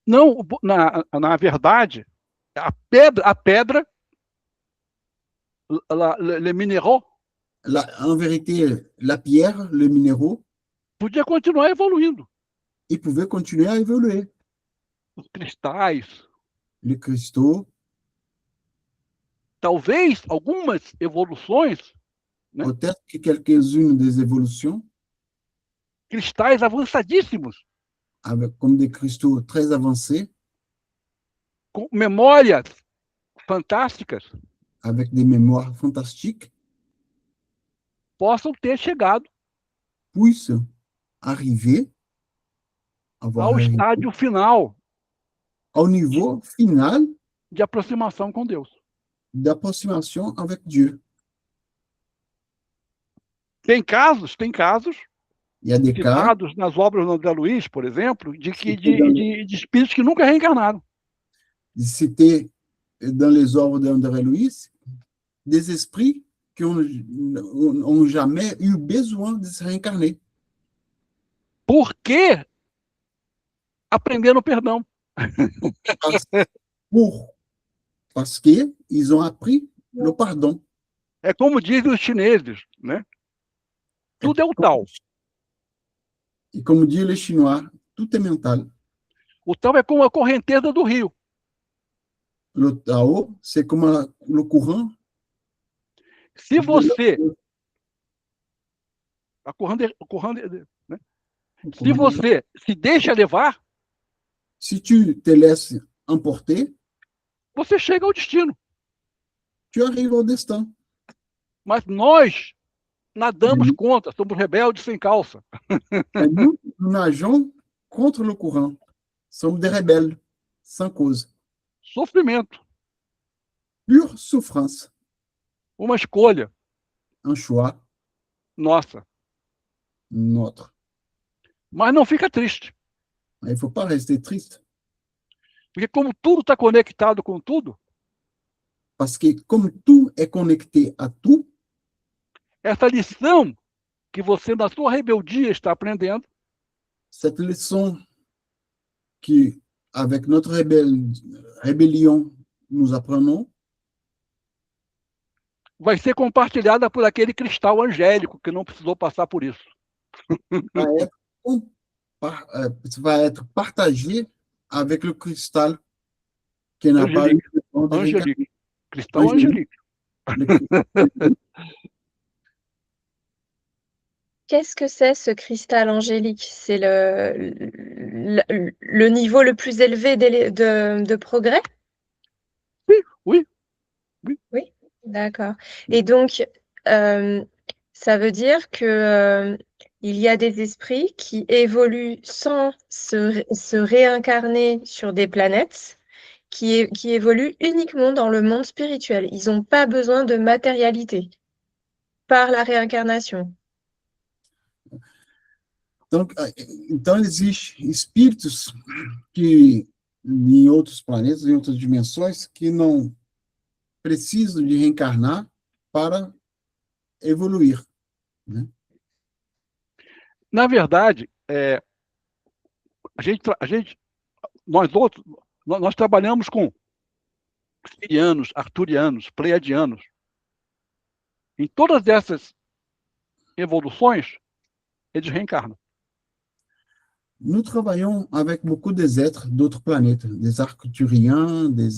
Não, na verdade, a pedra, le minéral, En vérité, la pierre, le minéraux, podia continuar evoluindo. ils pouvaient continuer à évoluer. Os cristais, Les cristaux, talvez algumas evoluções, né? peut-être que quelques-unes des évolutions, Cristais avançadíssimos, comme des cristaux très avancés, com memórias fantásticas, avec des mémoires fantastiques, possam ter chegado puissent arriver, ao estádio final au niveau final de aproximação com Deus. d'approximation avec Dieu. Tem casos Il y a des cas, citados nas obras do André Luiz, por exemplo, de espíritos que nunca reencarnaram. cités dans les œuvres d'André Louis, des esprits qui n'ont jamais eu besoin de se réincarner. Porque aprenderam perdão. Parce qu'ils ont appris le pardon. É como dizem os chineses, né? Tudo é o Tao. Et comme disent les Chinois, tout est mental. O Tao é como a correnteza do rio. Le Tao, c'est comme le courant. Se você... né? Se você se deixa levar, Si tu te laisses emporter, você chega ao destino. tu arrives au destin. Mas nós nadamos contra, somos rebeldes sem calça. Et nous nageons contre le courant. Sommes des rebelles, sans cause. Sofrimento, Pure souffrance. uma escolha Un choix, nossa. notre. Mas não fica triste. Il ne faut pas rester triste. Porque como tudo está conectado com tudo, Parce que comme tout est connecté à tout, essa lição que você, na sua rebeldia, está aprendendo, cette leçon qui, avec notre rébellion, nous apprenons, vai ser compartilhada por aquele cristal angélico que não precisou passar por isso. va être partagé avec le cristal qui n'a pas eu le temps de Angélique. Cristal angélique. Qu'est-ce que c'est ce cristal angélique? C'est le niveau le plus élevé de progrès? Oui. Oui, d'accord. Et donc, ça veut dire que il y a des esprits qui évoluent sans se réincarner sur des planètes, qui évoluent uniquement dans le monde spirituel. Ils n'ont pas besoin de matérialité par la réincarnation. Então, existem espíritos que, em outros planetas, em outras dimensões, que não precisam de reencarnar para evoluir, né? Na verdade, nós trabalhamos com sirianos, arturianos, pleiadianos. Em todas essas evoluções, eles reencarnam. Nous travaillons avec beaucoup des êtres d'autres planètes, des arcturiens, des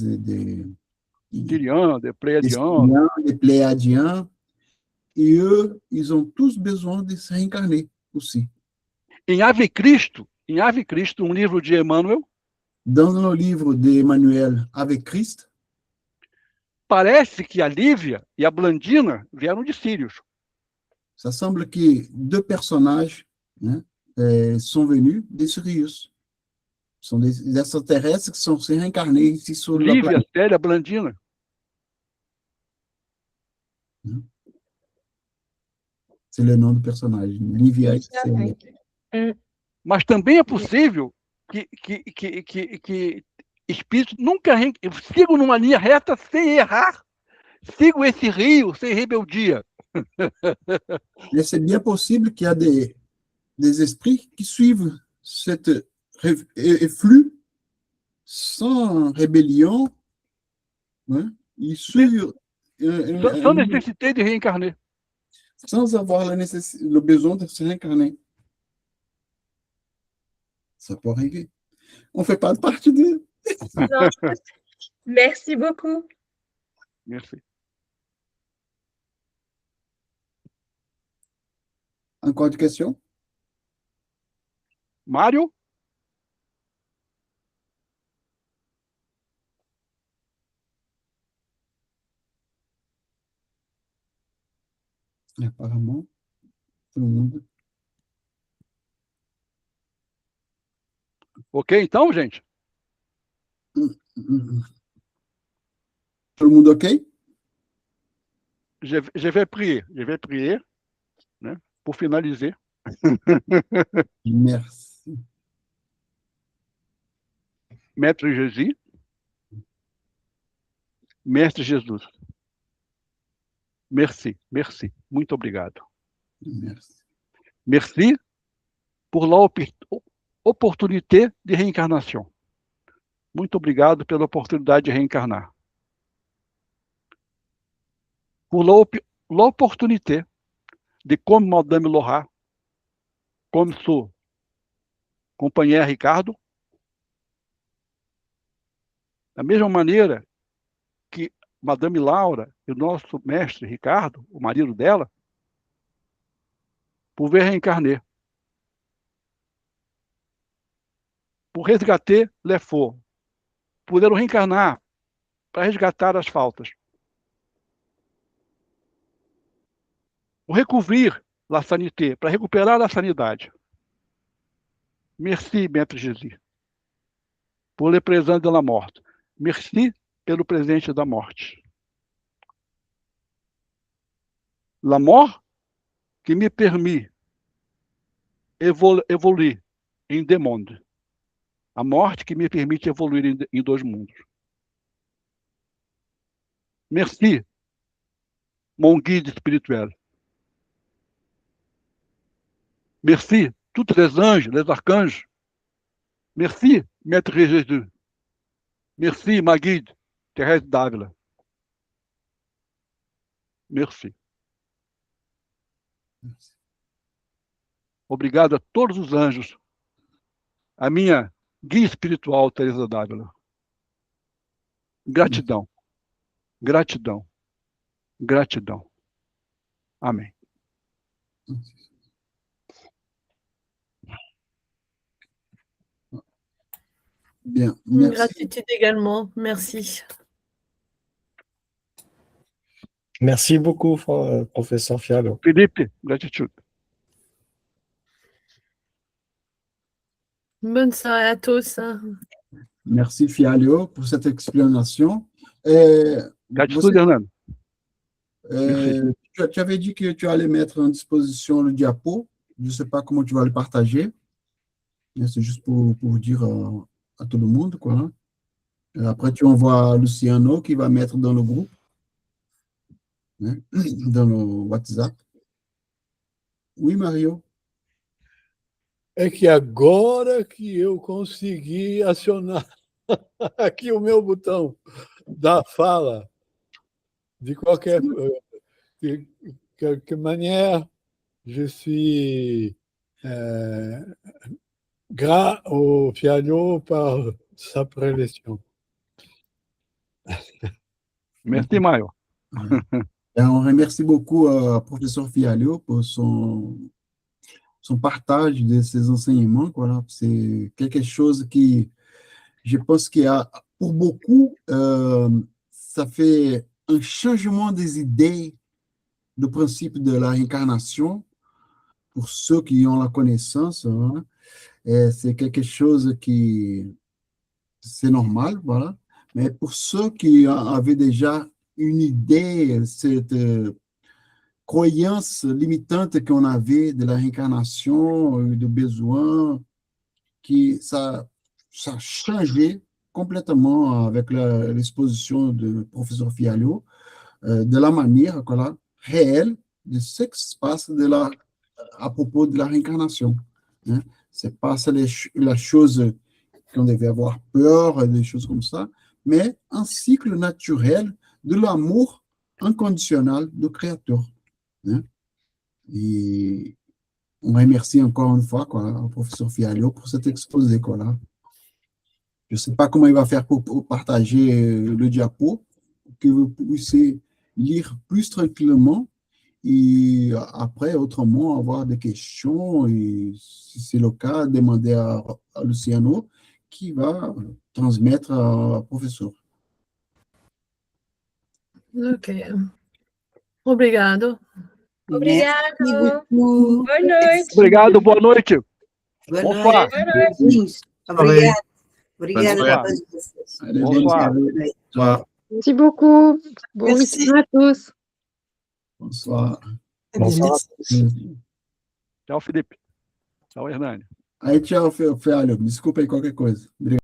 Sirianos, pleiadianos. Syriens, des Pléiadiens, et eux, ils ont tous besoin de se réincarner aussi. Em Ave Cristo, um livro de Emmanuel, Dans le livre d'Emmanuel avec Christ, parece que a Lívia e a Blandina vieram de Sírios. ça semble que deux personnages, né, sont venus de Sirius. São des extraterrestres que sont se réincarnés ici sur la Lívia, planète. Célia, Blandina. C'est le nom do personagem. Livia e Célia. Mas também é possível que espíritos nunca sigam numa linha reta sem errar. Sigam esse rio sem rebeldia. Mais c'est bien possible qu'il y a des esprits qui suivent cette flux sans rébellion, hein? Ils suivent Sans nécessité de réincarner. sans avoir le besoin de se réincarner. Ça peut arriver. On ne fait pas partie de... Non. Merci beaucoup. Merci. Encore des questions? Mário? Apparemment, tout le monde. Ok, então, gente? Tout le monde OK? Je vais prier, né, pour finaliser. Merci. Maître Jésus, Mestre Jesus. Merci, merci. Muito obrigado. Merci. Merci por la oportunité de reencarnação. Muito obrigado pela oportunidade de reencarnar. Por la oportunité de, como Madame Laura, como sou companheiro Ricardo, da mesma maneira que Madame Laura e o nosso mestre Ricardo, o marido dela, por ver reencarner, por resgater Lefort, puderam reencarnar para resgatar as faltas, por recouvrir la sanité, para recuperar a sanidade. Merci, Maître Jésus, por le présent de la morte. Merci pelo presente da morte. La mort que me permite evoluir em deux mondes. A morte que me permite evoluir em dois mundos. Merci, mon guide spirituel. Merci, tous les anges, les arcanges. Merci, Maître Jésus. Merci, ma guide, Thérèse d'Ávila. Merci. Obrigado a todos os anjos. A minha guia espiritual, Teresa d'Ávila. Gratidão. Gratidão. Gratidão. Amém. Bien, merci. Gratitude également, merci. Merci beaucoup, professeur Fialo. Felipe, gratitude. Bonne soirée à tous. Merci, Fialio, pour cette explanation. Gratitude, Hernando. Tu avais dit que tu allais mettre en disposition le diapo. Je ne sais pas comment tu vas le partager. C'est juste pour dire à tout le monde, quoi. Hein. Après, tu envoies Luciano qui va mettre dans le groupe. né, no WhatsApp. Oui, Mario? É que agora que eu consegui acionar aqui o meu botão da fala, de qualquer maneira, je suis gras au Fialho par sa prélection. Merci, Maio. On remercie beaucoup professeur Fialho pour son partage de ses enseignements. Voilà. C'est quelque chose qui, je pense qu'il y a, pour beaucoup, ça fait un changement des idées, le principe de la réincarnation, pour ceux qui ont la connaissance. Hein. C'est quelque chose qui, c'est normal, voilà. Mais pour ceux qui avaient déjà une idée, cette croyance limitante qu'on avait de la réincarnation, de besoin, qui ça a changé complètement avec l'exposition du professeur Fialho, de la manière voilà, réelle de ce qui se passe à propos de la réincarnation. Hein. C'est pas la chose qu'on devait avoir peur, des choses comme ça, mais un cycle naturel de l'amour inconditionnel du Créateur. Hein. Et on remercie encore une fois le professeur Fialho pour cet exposé. Là. Je ne sais pas comment il va faire pour partager le diapo, pour que vous puissiez lire plus tranquillement et après, autrement, avoir des questions et si c'est le cas, demander à Luciano qui va transmettre au professeur. Ok. Obrigado. Obrigado. Merci beaucoup. Boa noite. Obrigado, boa noite. Boa Bonsoir. noite. Obrigada. Obrigada Bonsoir. a todos vocês. Allez, Bonsoir. bonne soirée. Bonsoir. Merci beaucoup. Bon Merci. week-end à tous. Bonsoir. Bonsoir. Merci. Tchau, Felipe. Tchau, Hernani. Aí, tchau, Fialho. Desculpa aí qualquer coisa. Obrigado.